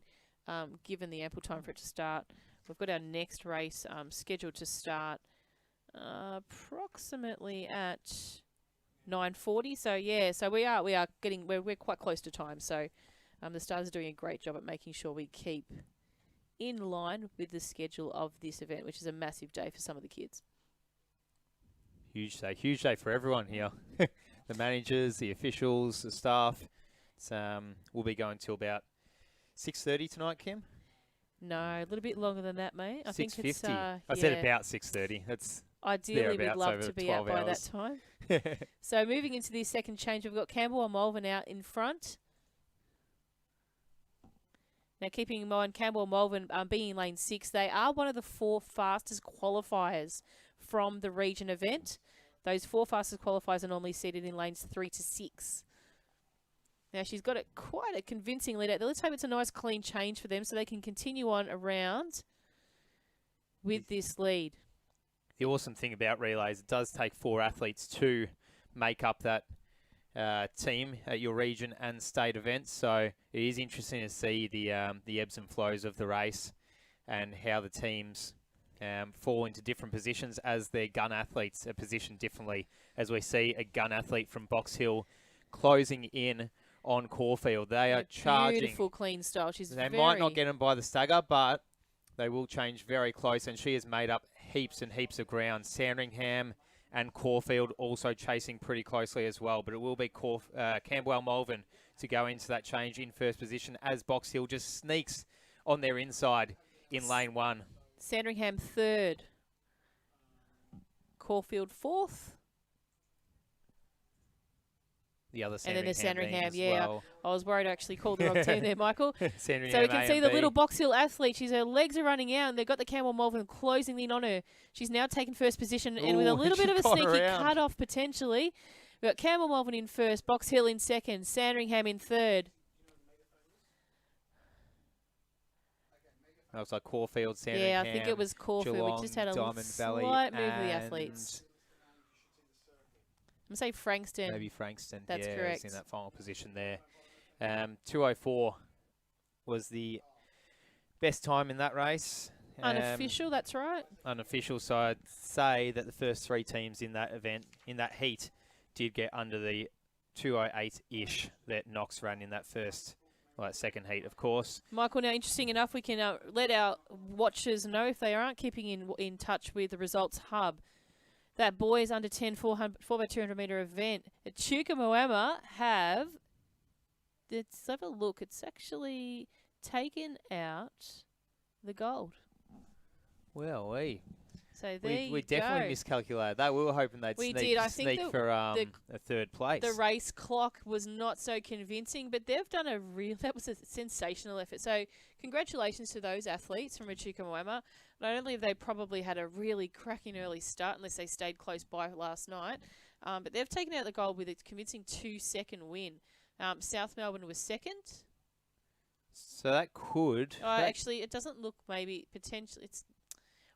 [SPEAKER 2] given the ample time for it to start, we've got our next race scheduled to start approximately at 9:40. So yeah, so we're quite close to time. So the Stars are doing a great job at making sure we keep in line with the schedule of this event, which is a massive day for some of the kids.
[SPEAKER 1] Huge day for everyone here. The managers, the officials, the staff. It's, we'll be going till about 6:30 tonight, Kim.
[SPEAKER 2] No, a little bit longer than that, mate. I think it's
[SPEAKER 1] 6:50. I said about 6:30. That's
[SPEAKER 2] ideally we'd love to be out by that time. So moving into the second change, we've got Cranbourne Malvern out in front. Now, keeping in mind, Cranbourne Malvern being in lane 6, they are one of the 4 fastest qualifiers from the region event. Those 4 fastest qualifiers are normally seated in lanes 3 to 6. Now, she's got quite a convincing lead out there. Let's hope it's a nice, clean change for them so they can continue on around with this lead.
[SPEAKER 1] The awesome thing about relays, it does take 4 athletes to make up that team at your region and state events. So it is interesting to see the ebbs and flows of the race and how the teams fall into different positions as their gun athletes are positioned differently. As we see a gun athlete from Box Hill closing in on Caulfield. They are charging.
[SPEAKER 2] Beautiful, clean style.
[SPEAKER 1] They might not get them by the stagger, but they will change very close, and she has made up heaps and heaps of ground. Sandringham and Caulfield also chasing pretty closely as well, but it will be Camberwell Malvern to go into that change in first position as Box Hill just sneaks on their inside in lane 1.
[SPEAKER 2] Sandringham 3rd. Caulfield 4th.
[SPEAKER 1] The other
[SPEAKER 2] and then the Sandringham,
[SPEAKER 1] well.
[SPEAKER 2] I was worried I actually called the wrong team there, Michael. So we can see the little Box Hill athlete. Her legs are running out, and they've got the Cranbourne Malvern closing in on her. She's now taken first position, and with a little bit of a sneaky cut-off potentially. We've got Cranbourne Malvern in first, Box Hill in second, Sandringham in third.
[SPEAKER 1] That was like Caulfield, Sandringham.
[SPEAKER 2] Yeah, I think it was Caulfield.
[SPEAKER 1] Geelong,
[SPEAKER 2] We just had a
[SPEAKER 1] Diamond
[SPEAKER 2] slight move of the athletes. I'm going to say Frankston.
[SPEAKER 1] Maybe Frankston.
[SPEAKER 2] That's
[SPEAKER 1] correct.
[SPEAKER 2] correct.
[SPEAKER 1] Was in that final position there. 2:04 was the best time in that race.
[SPEAKER 2] Unofficial, that's right.
[SPEAKER 1] Unofficial, so I'd say that the first 3 teams in that event, in that heat, did get under the 2:08-ish that Knox ran in that second heat, of course.
[SPEAKER 2] Michael, now interesting enough, we can let our watchers know if they aren't keeping in touch with the results hub. That boys under 10 4x200 metre event at Chukamoama let's have a look. It's actually taken out the gold.
[SPEAKER 1] Well,
[SPEAKER 2] so we
[SPEAKER 1] definitely miscalculated that. We were hoping they'd sneak for a third place.
[SPEAKER 2] The race clock was not so convincing, but they've done that was a sensational effort. So congratulations to those athletes from Echuca Moama. Not only have they probably had a really cracking early start, unless they stayed close by last night, but they've taken out the gold with a convincing 2-second win. South Melbourne was second.
[SPEAKER 1] So that could...
[SPEAKER 2] actually, it doesn't look potentially...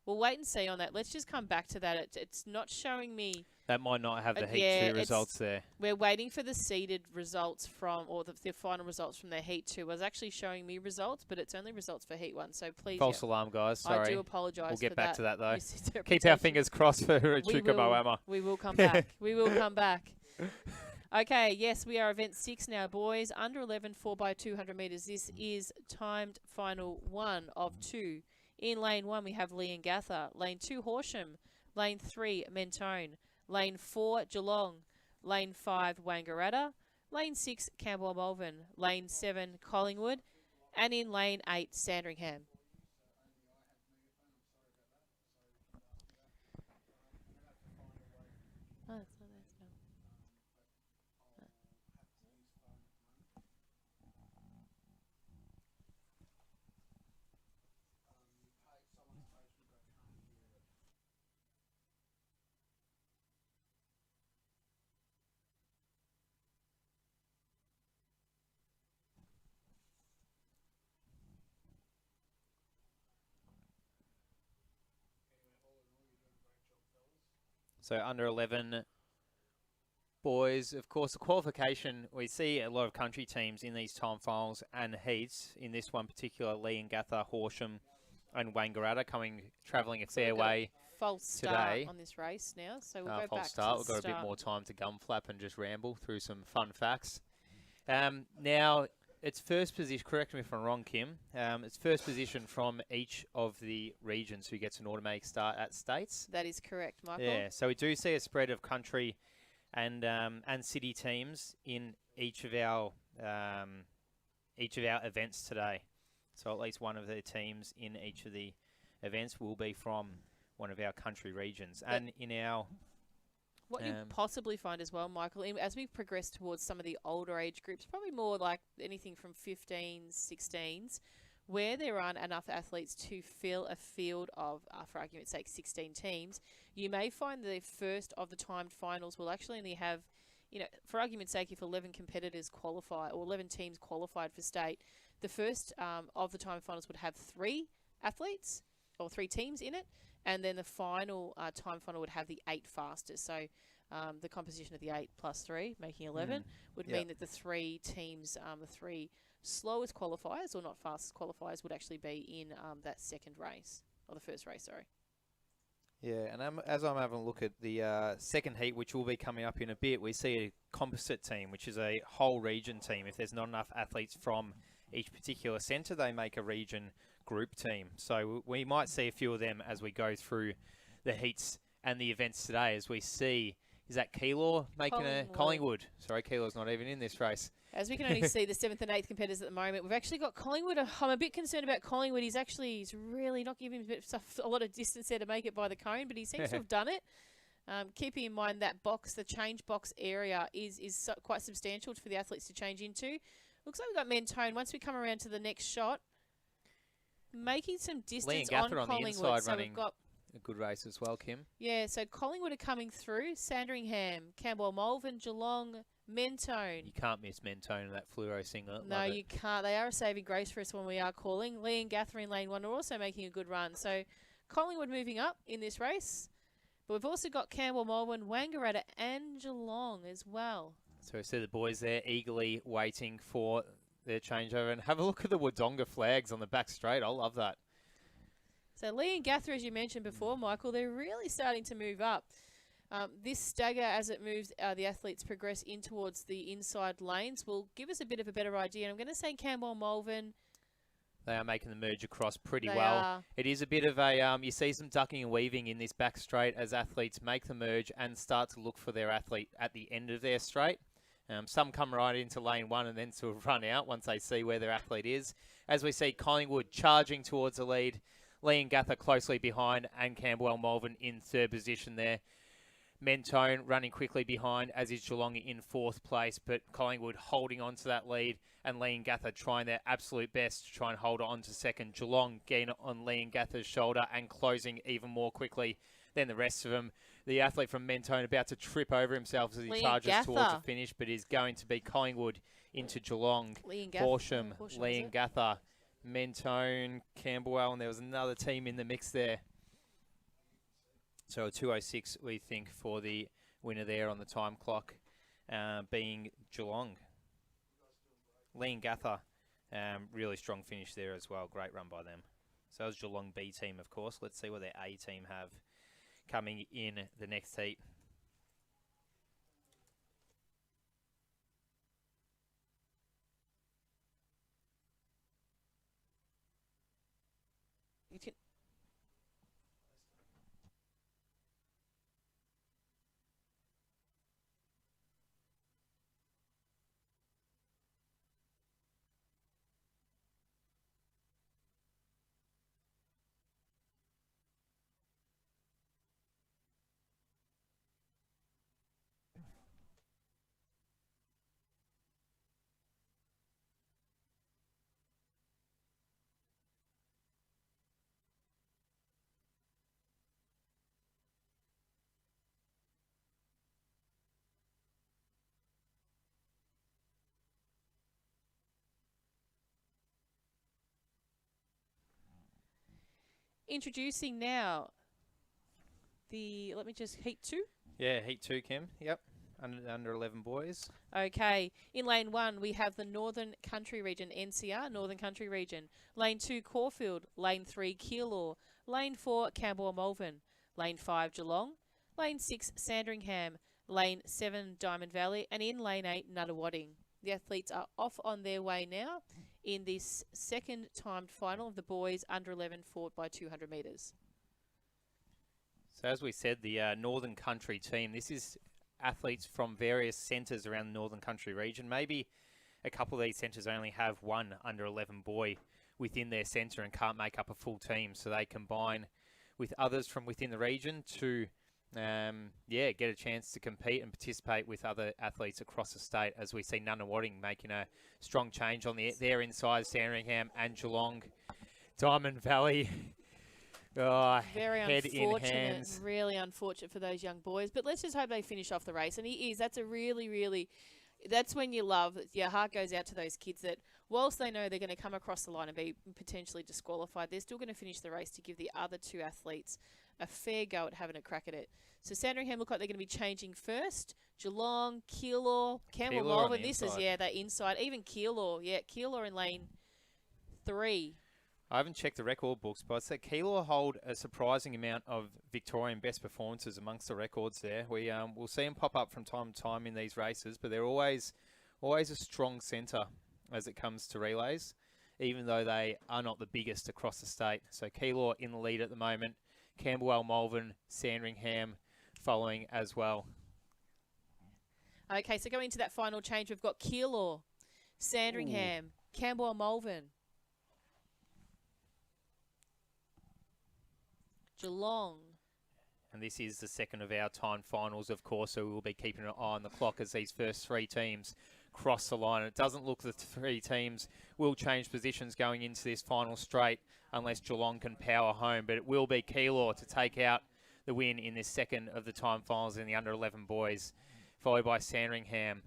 [SPEAKER 2] We'll wait and see on that. Let's just come back to that. It's not showing me...
[SPEAKER 1] That might not have the Heat 2 results there.
[SPEAKER 2] We're waiting for the seeded results or the final results from their Heat 2. It was actually showing me results, but it's only results for Heat 1. So please...
[SPEAKER 1] False alarm, guys. Sorry.
[SPEAKER 2] I do apologise.
[SPEAKER 1] We'll get back to that, though.
[SPEAKER 2] Keep
[SPEAKER 1] Keep our fingers crossed for Echuca Moama.
[SPEAKER 2] We will come back. We will come back. Okay, yes, we are event 6 now, boys. Under 11, 4x200 metres. This is timed final 1 of 2. In lane 1, we have Leongatha. Lane 2, Horsham. Lane 3, Mentone. Lane 4, Geelong. Lane 5, Wangaratta. Lane 6, Campbell Malvern. Lane 7, Collingwood. And in lane 8, Sandringham. Oh, it's not there. It's not.
[SPEAKER 1] So under 11 boys, of course, the qualification, we see a lot of country teams in these time finals and heats. In this one particular, Leongatha, Horsham and Wangaratta travelling a fair way
[SPEAKER 2] false start
[SPEAKER 1] today.
[SPEAKER 2] on this race now, so we'll go
[SPEAKER 1] False
[SPEAKER 2] back
[SPEAKER 1] start.
[SPEAKER 2] to the
[SPEAKER 1] We've got a bit more time to gum flap and just ramble through some fun facts. Now, it's first position, correct me if I'm wrong, Kim, it's first position from each of the regions who gets an automatic start at states.
[SPEAKER 2] That is correct, Michael.
[SPEAKER 1] Yeah, so we do see a spread of country and city teams in each of our events today. So at least one of the teams in each of the events will be from one of our country regions. And in our...
[SPEAKER 2] What you possibly find as well, Michael, as we progress towards some of the older age groups, probably more like anything from 15s, 16s, where there aren't enough athletes to fill a field of, for argument's sake, 16 teams, you may find the first of the timed finals will actually only have, for argument's sake, if 11 competitors qualify or 11 teams qualified for state, the first of the timed finals would have 3 athletes or 3 teams in it, and then the final time final would have the 8 fastest. So the composition of the 8 plus 3, making 11, would mean that the 3 teams, the 3 slowest qualifiers, or not fastest qualifiers, would actually be in that second race, or the first race, sorry.
[SPEAKER 1] Yeah, and as I'm having a look at the second heat, which will be coming up in a bit, we see a composite team, which is a whole region team. If there's not enough athletes from each particular centre, they make a region group team. So we might see a few of them as we go through the heats and the events today, as we see, is that Keilor making Collingwood? Sorry, Keilor's not even in this race.
[SPEAKER 2] As we can only see the 7th and 8th competitors at the moment, we've actually got Collingwood. I'm a bit concerned about Collingwood. He's really not giving him a lot of distance there to make it by the cone, but he seems to have done it. Keeping in mind that box, the change box area is quite substantial for the athletes to change into. Looks like we've got Mentone. Once we come around to the next shot, making some distance on Collingwood.
[SPEAKER 1] On the inside
[SPEAKER 2] so
[SPEAKER 1] running
[SPEAKER 2] we've got
[SPEAKER 1] a good race as well, Kim.
[SPEAKER 2] Yeah, so Collingwood are coming through. Sandringham, Cranbourne, Malvern, Geelong, Mentone.
[SPEAKER 1] You can't miss Mentone in that fluoro singlet.
[SPEAKER 2] No, you can't. They are a saving grace for us when we are calling. Lee and Guthrie in lane 1 are also making a good run. So Collingwood moving up in this race. But we've also got Campbell, Malvern, Wangaratta and Geelong as well.
[SPEAKER 1] So we see the boys there eagerly waiting for their changeover. And have a look at the Wodonga flags on the back straight. I love that.
[SPEAKER 2] So Lee and Guthrie, as you mentioned before, Michael, they're really starting to move up. This stagger, as it moves, the athletes progress in towards the inside lanes, will give us a bit of a better idea. And I'm going to say Campbell, Malvern.
[SPEAKER 1] They are making the merge across pretty well. It is a bit of a, you see some ducking and weaving in this back straight as athletes make the merge and start to look for their athlete at the end of their straight. Some come right into lane 1 and then sort of run out once they see where their athlete is. As we see Collingwood charging towards the lead. Lee and Gather closely behind and Campbell Malvern in 3rd position there. Mentone running quickly behind, as is Geelong in 4th place, but Collingwood holding on to that lead and Lee and Gather trying their absolute best to try and hold on to 2nd. Geelong getting on Lee and Gather's shoulder and closing even more quickly than the rest of them. The athlete from Mentone about to trip over himself as he charges towards the finish, but is going to be Collingwood into Geelong. Horsham, Lee and Gather, Mentone, Camberwell, and there was another team in the mix there. So a 2:06, we think, for the winner there on the time clock, being Geelong. Lee and Gather, really strong finish there as well. Great run by them. So that was Geelong B team, of course. Let's see what their A team have coming in the next heat.
[SPEAKER 2] You can... Introducing now the, let me just, Heat 2?
[SPEAKER 1] Yeah, Heat 2, Kim. Yep. Under 11 boys.
[SPEAKER 2] Okay. In lane 1, we have the Northern Country Region, NCR, Northern Country Region. Lane 2, Caulfield. Lane 3, Keilor. Lane 4, Campbell Malvern. Lane 5, Geelong. Lane 6, Sandringham. Lane 7, Diamond Valley. And in Lane 8, Nunawading. The athletes are off on their way now in this second timed final of the boys under 11 fought by 200 metres.
[SPEAKER 1] So as we said, the Northern Country team, this is athletes from various centres around the Northern Country region. Maybe a couple of these centres only have one under 11 boy within their centre and can't make up a full team. So they combine with others from within the region to get a chance to compete and participate with other athletes across the state, as we see Nunawading making a strong change on their inside, Sandringham and Geelong. Diamond Valley,
[SPEAKER 2] very
[SPEAKER 1] head in
[SPEAKER 2] unfortunate,
[SPEAKER 1] hands.
[SPEAKER 2] really unfortunate for those young boys. But let's just hope they finish off the race. And that's a really, that's when you love, your heart goes out to those kids that, whilst they know they're going to come across the line and be potentially disqualified, they're still going to finish the race to give the other two athletes a fair go at having a crack at it. So Sandringham look like they're going to be changing first. Geelong, Keilor, Campbell, Malvern. This is, that inside. Even Keilor, Keilor in lane 3.
[SPEAKER 1] I haven't checked the record books, but I'd say Keilor hold a surprising amount of Victorian best performances amongst the records there. We'll see them pop up from time to time in these races, but they're always a strong centre as it comes to relays, even though they are not the biggest across the state. So Keilor in the lead at the moment. Camberwell, Malvern, Sandringham following as well.
[SPEAKER 2] Okay, so going into that final change, we've got Keilor, Sandringham, Camberwell, Malvern, Geelong.
[SPEAKER 1] And this is the second of our timed finals, of course, so we'll be keeping an eye on the clock as these first three teams cross the line. It doesn't look the three teams will change positions going into this final straight unless Geelong can power home, but it will be Keilor to take out the win in this second of the time finals in the under 11 boys, followed by Sandringham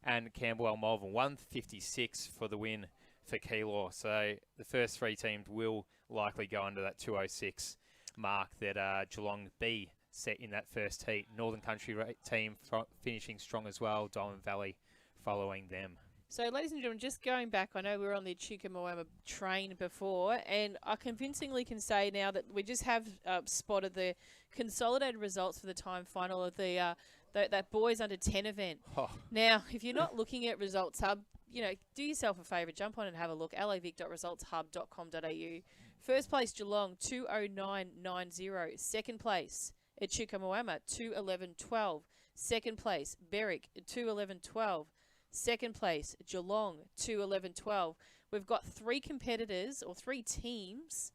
[SPEAKER 1] and Camberwell Malvern. 156 for the win for Keilor. So the first three teams will likely go under that 206 mark that Geelong B set in that first heat. Northern Country team finishing strong as well. Diamond Valley following them.
[SPEAKER 2] So, ladies and gentlemen, just going back, I know we were on the Chuka-Moama train before, and I convincingly can say now that we just have spotted the consolidated results for the time final of the that boys under 10 event.
[SPEAKER 1] Oh.
[SPEAKER 2] Now, if you're not looking at Results Hub, do yourself a favour, jump on and have a look. LAVicTVLive.resultshub.com.au. First place Geelong 209.90. Second place at Chuka-Moama 211.12. Second place Berwick 211.12. Second place Geelong 211.12. We've got three competitors or three teams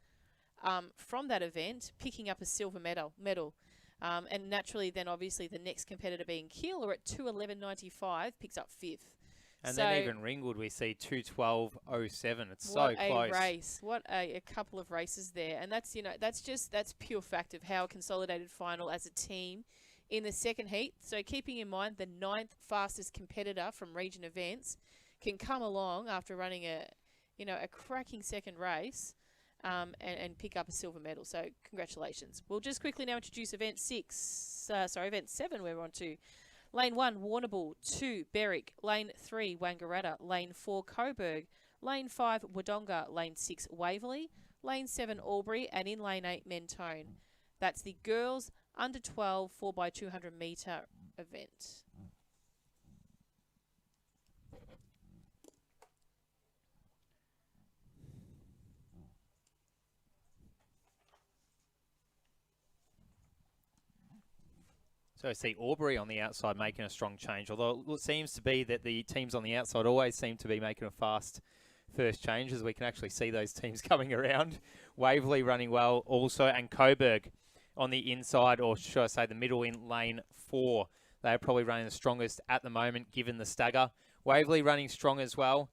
[SPEAKER 2] from that event picking up a silver medal. And naturally then obviously the next competitor being Keilor at 211.95 picks up fifth.
[SPEAKER 1] And then even Ringwood, we see 212.07. It's so close.
[SPEAKER 2] What a race. What a couple of races there. And that's, that's pure fact of how a consolidated final as a team in the second heat. So keeping in mind the 9th fastest competitor from region events can come along after running a cracking second race and pick up a silver medal. So congratulations. We'll just quickly now introduce event 7 we're on to. Lane 1, Warrnambool. 2, Berwick. Lane 3, Wangaratta. Lane 4, Coburg. Lane 5, Wodonga. Lane 6, Waverley. Lane 7, Albury. And in Lane 8, Mentone. That's the girls under 12 4x200 metre event.
[SPEAKER 1] So I see Albury on the outside making a strong change, although it seems to be that the teams on the outside always seem to be making a fast first change, as we can actually see those teams coming around. Waverley running well also, and Coburg on the inside, or should I say the middle in lane 4. They're probably running the strongest at the moment, given the stagger. Waverley running strong as well.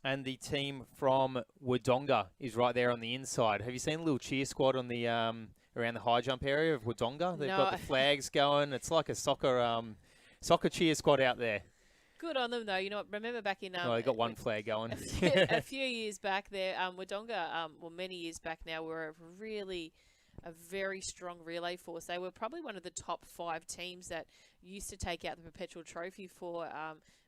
[SPEAKER 1] And the team from Wodonga is right there on the inside. Have you seen the little cheer squad on the around the high jump area of Wodonga? They've got the flags going. It's like a soccer cheer squad out there.
[SPEAKER 2] Good on them, though. You know what? Remember back in...
[SPEAKER 1] they got one flag going.
[SPEAKER 2] a few years back there, Wodonga, many years back now, were a really a very strong relay force. They were probably one of the top 5 teams that used to take out the Perpetual Trophy for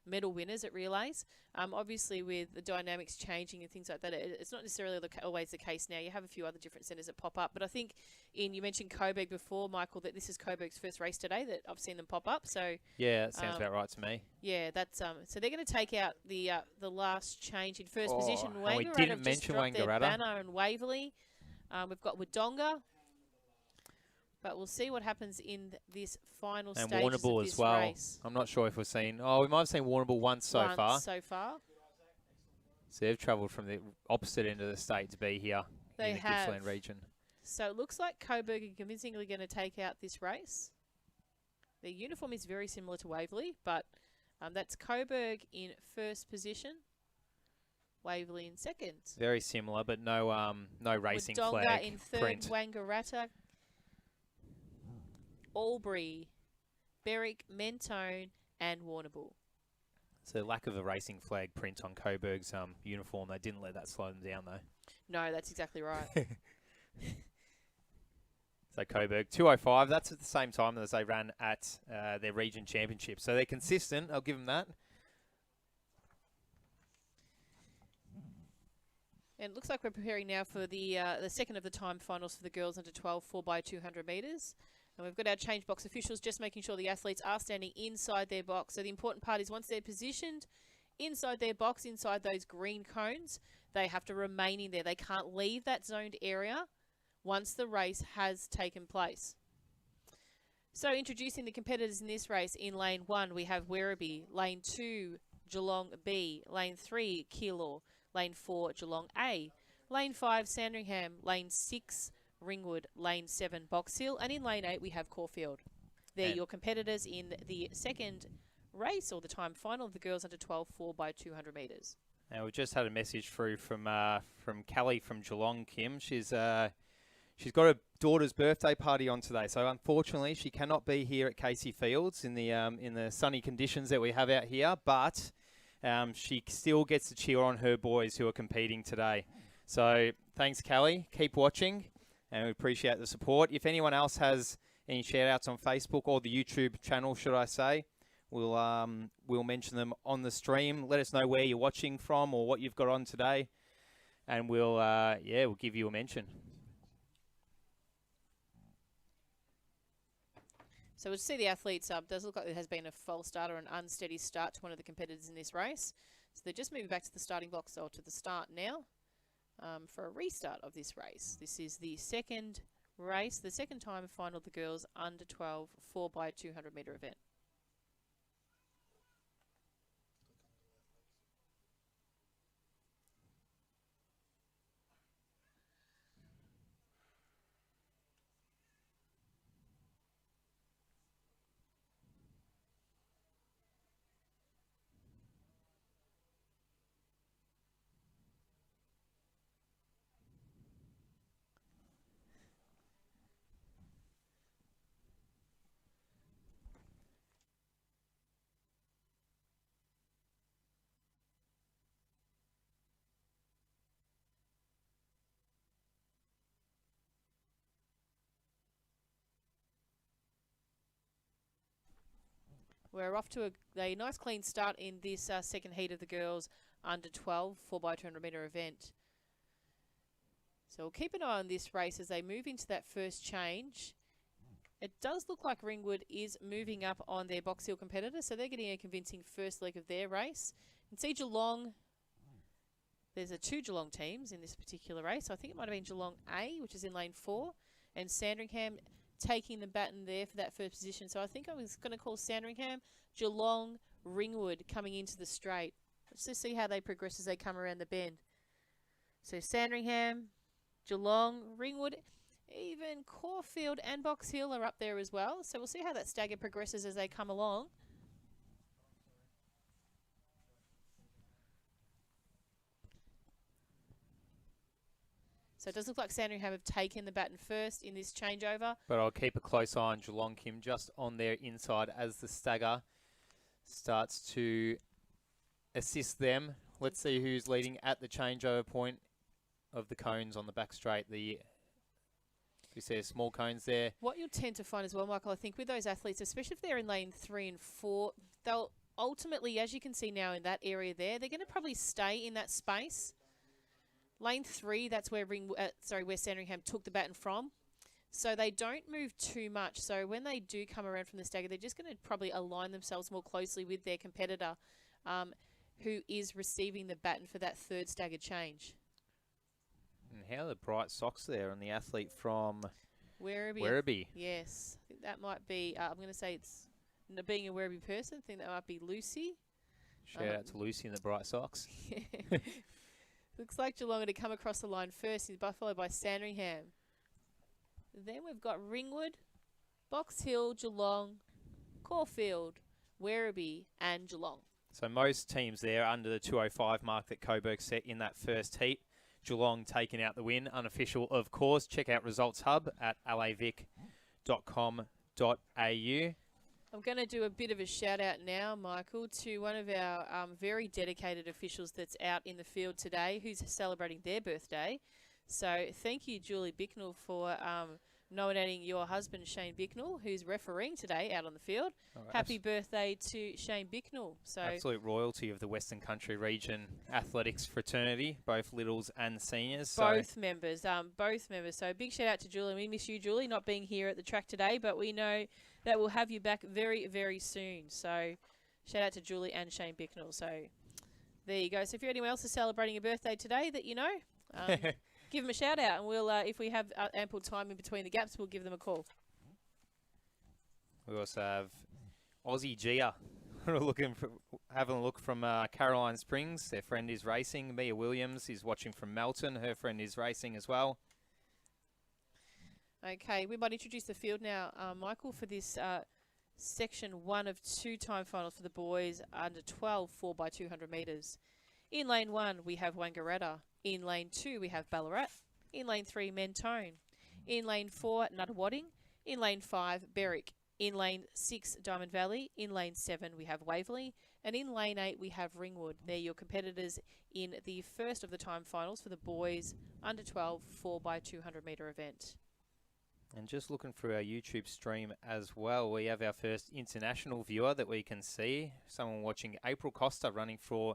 [SPEAKER 2] medal winners at relays. Obviously, with the dynamics changing and things like that, it's not necessarily always the case now. You have a few other different centres that pop up. But I think you mentioned Coburg before, Michael, that this is Coburg's first race today that I've seen them pop up. So
[SPEAKER 1] yeah, that sounds about right to me.
[SPEAKER 2] Yeah, that's so they're going to take out the last change in first position.
[SPEAKER 1] And we didn't mention Wangaratta.
[SPEAKER 2] Banner and Waverley. We've got Wodonga. But we'll see what happens in this final stages of
[SPEAKER 1] Warrnambool
[SPEAKER 2] this
[SPEAKER 1] as well.
[SPEAKER 2] race.
[SPEAKER 1] I'm not sure if we've seen... Oh, we might have seen Warrnambool once so far.
[SPEAKER 2] So far.
[SPEAKER 1] So they've travelled from the opposite end of the state to be here in the Gippsland region.
[SPEAKER 2] So it looks like Coburg are convincingly going to take out this race. Their uniform is very similar to Waverley, but that's Coburg in first position. Waverley in second.
[SPEAKER 1] Very similar, but no racing
[SPEAKER 2] Wodonga
[SPEAKER 1] flag
[SPEAKER 2] in third,
[SPEAKER 1] print.
[SPEAKER 2] Wangaratta, Albury, Berwick, Mentone, and Warrnambool.
[SPEAKER 1] So lack of a racing flag print on Coburg's uniform. They didn't let that slow them down, though.
[SPEAKER 2] No, that's exactly right.
[SPEAKER 1] So Coburg, 2:05. That's at the same time as they ran at their region championship. So they're consistent. I'll give them that.
[SPEAKER 2] And it looks like we're preparing now for the second of the time finals for the girls under 12 4x200 metres. And we've got our change box officials just making sure the athletes are standing inside their box. So the important part is once they're positioned inside their box, inside those green cones, they have to remain in there. They can't leave that zoned area once the race has taken place. So introducing the competitors in this race, in lane 1 we have Werribee, lane 2 Geelong B, lane 3 Keilor, lane 4 Geelong A, lane 5 Sandringham, lane 6 Ringwood, lane 7 Box Hill, and in lane 8 we have Caulfield. They're your competitors in the second race, or the time final of the girls under 12 4x200 metres.
[SPEAKER 1] Now we've just had a message through from Callie from Geelong, Kim. She's got a daughter's birthday party on today, so unfortunately she cannot be here at Casey Fields in the sunny conditions that we have out here, but she still gets to cheer on her boys who are competing today. So thanks, Callie. Keep watching, and we appreciate the support. If anyone else has any shout-outs on Facebook or the YouTube channel, should I say, we'll mention them on the stream. Let us know where you're watching from or what you've got on today, and we'll give you a mention.
[SPEAKER 2] So we'll see the athletes up. Does look like there has been a false start or an unsteady start to one of the competitors in this race. So they're just moving back to the starting blocks, or to the start now, for a restart of this race. This is the second race, the second time final of the girls under 12 4x200 metre event. We're off to a nice clean start in this second heat of the girls under 12 4x200 metre event. So we'll keep an eye on this race as they move into that first change. It does look like Ringwood is moving up on their Box Hill competitor, so they're getting a convincing first leg of their race. You can see Geelong, there's two Geelong teams in this particular race. I think it might have been Geelong A, which is in lane 4, and Sandringham taking the baton there for that first position. So I think I was going to call Sandringham, Geelong, Ringwood coming into the straight. Let's just see how they progress as they come around the bend. So Sandringham, Geelong, Ringwood, even Caulfield and Box Hill are up there as well. So we'll see how that stagger progresses as they come along. So it does look like Sandringham have taken the baton first in this changeover.
[SPEAKER 1] But I'll keep a close eye on Geelong, Kim, just on their inside as the stagger starts to assist them. Let's see who's leading at the changeover point of the cones on the back straight. The We see small cones there.
[SPEAKER 2] What you'll tend to find as well, Michael, I think with those athletes, especially if they're in lane 3 and 4, they'll ultimately, as you can see now in that area there, they're going to probably stay in that space. Lane 3, that's where where Sandringham took the baton from. So they don't move too much. So when they do come around from the stagger, they're just going to probably align themselves more closely with their competitor who is receiving the baton for that third stagger change.
[SPEAKER 1] And how are the bright socks there on the athlete from
[SPEAKER 2] Werribee? Yes. I think that might be, I'm going to say it's, being a Werribee person, I think that might be Lucy.
[SPEAKER 1] Shout out to Lucy in the bright socks.
[SPEAKER 2] Looks like Geelong are to come across the line first, followed by Sandringham. Then we've got Ringwood, Box Hill, Geelong, Caulfield, Werribee and Geelong.
[SPEAKER 1] So most teams there under the 205 mark that Coburg set in that first heat. Geelong taking out the win, unofficial of course. Check out Results Hub at LAVicTVLive.com.au.
[SPEAKER 2] I'm going to do a bit of a shout out now, Michael, to one of our very dedicated officials that's out in the field today who's celebrating their birthday. So thank you, Julie Bicknell, for nominating your husband, Shane Bicknell, who's refereeing today out on the field. Oh, happy birthday to Shane Bicknell. So
[SPEAKER 1] absolute royalty of the Western Country region athletics fraternity, both littles and seniors.
[SPEAKER 2] Both members. So big shout out to Julie. We miss you, Julie, not being here at the track today, but we know that we'll have you back very, very soon. So shout out to Julie and Shane Bicknell. So there you go. So if anyone else is celebrating a birthday today that you know, give them a shout out, and we'll, if we have ample time in between the gaps, we'll give them a call.
[SPEAKER 1] We also have Aussie Gia having a look from Caroline Springs. Their friend is racing. Mia Williams is watching from Melton. Her friend is racing as well.
[SPEAKER 2] Okay, we might introduce the field now, Michael, for this section 1 of 2 time finals for the boys under 12 4x200 metres. In lane 1, we have Wangaratta. In lane 2, we have Ballarat. In lane 3, Mentone. In lane 4, Nuttawading. In lane 5, Berwick. In lane 6, Diamond Valley. In lane 7, we have Waverley. And in lane 8, we have Ringwood. They're your competitors in the first of the time finals for the boys under 12 4x200 metre event.
[SPEAKER 1] And just looking through our YouTube stream as well, we have our first international viewer that we can see. Someone watching April Costa running for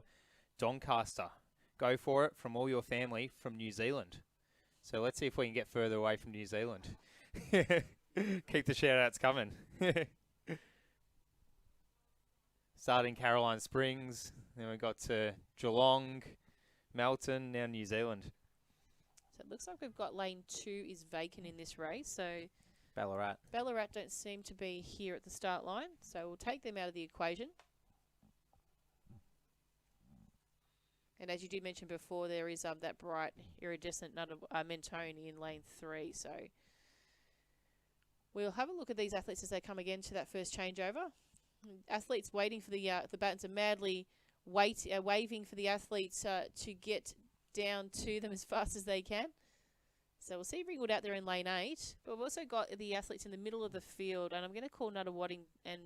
[SPEAKER 1] Doncaster. Go for it from all your family from New Zealand. So let's see if we can get further away from New Zealand. Keep the shout-outs coming. Starting Caroline Springs, then we got to Geelong, Melton, now New Zealand.
[SPEAKER 2] So it looks like we've got lane 2 is vacant in this race. So
[SPEAKER 1] Ballarat
[SPEAKER 2] don't seem to be here at the start line. So we'll take them out of the equation. And as you did mention before, there is that bright iridescent Mentone in lane 3. So we'll have a look at these athletes as they come again to that first changeover. Athletes waiting for the batons are madly waving for the athletes to get down to them as fast as they can. So we'll see Ringwood out there in lane 8. But we've also got the athletes in the middle of the field. And I'm going to call Nuttawading and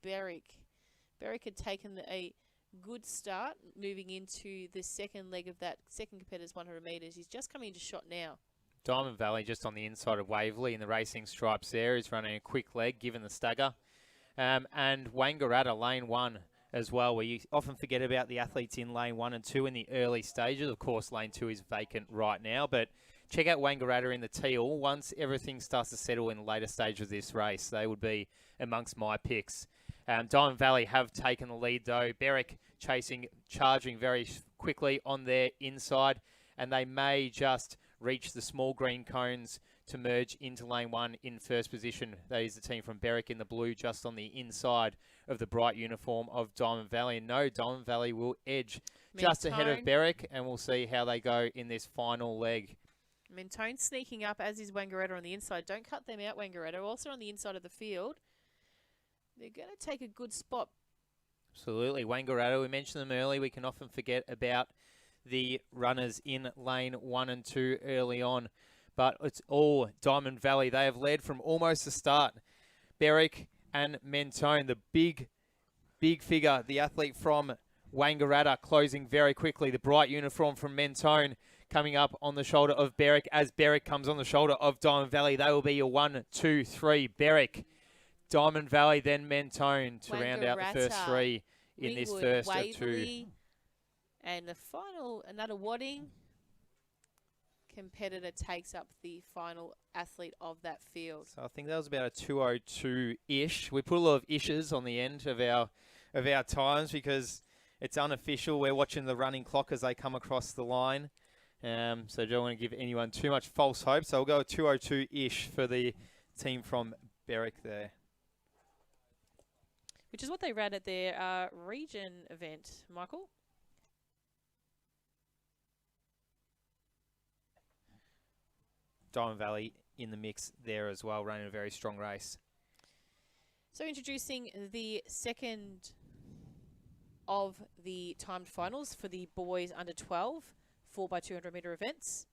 [SPEAKER 2] Berwick. Berwick had taken a good start moving into the second leg of that second competitor's 100 metres. He's just coming into shot now.
[SPEAKER 1] Diamond Valley just on the inside of Waverley in the racing stripes there. He's running a quick leg given the stagger. And Wangaratta, lane 1 as well, where you often forget about the athletes in lane 1 and 2 in the early stages. Of course, lane 2 is vacant right now, but check out Wangaratta in the teal. Once everything starts to settle in the later stage of this race, they would be amongst my picks. Diamond Valley have taken the lead though. Berwick charging very quickly on their inside, and they may just reach the small green cones to merge into lane 1 in first position. That is the team from Berwick in the blue, just on the inside of the bright uniform of Diamond Valley. And no, Diamond Valley will edge just ahead of Berwick, and we'll see how they go in this final leg.
[SPEAKER 2] Mentone sneaking up, as is Wangaratta on the inside. Don't cut them out, Wangaratta. Also on the inside of the field. They're going to take a good spot.
[SPEAKER 1] Absolutely. Wangaratta, we mentioned them early. We can often forget about the runners in lane 1 and 2 early on. But it's all Diamond Valley. They have led from almost the start. Berwick and Mentone, the big figure, the athlete from Wangaratta, closing very quickly. The bright uniform from Mentone coming up on the shoulder of Berwick as Berwick comes on the shoulder of Diamond Valley. They will be your 1, 2, 3. Berwick, Diamond Valley, then Mentone to round out the first 3 in
[SPEAKER 2] Ringwood,
[SPEAKER 1] this first
[SPEAKER 2] Waverley,
[SPEAKER 1] of 2.
[SPEAKER 2] And the final, another Wadding competitor takes up the final athlete of that field.
[SPEAKER 1] So I think that was about a 2:02-ish. We put a lot of ishes on the end of our times because it's unofficial. We're watching the running clock as they come across the line. So don't want to give anyone too much false hope. So we'll go 2:02-ish for the team from Berwick there.
[SPEAKER 2] Which is what they ran at their region event, Michael.
[SPEAKER 1] Diamond Valley in the mix there as well, running a very strong race.
[SPEAKER 2] So introducing the second of the timed finals for the boys under 12 4x200 metre events.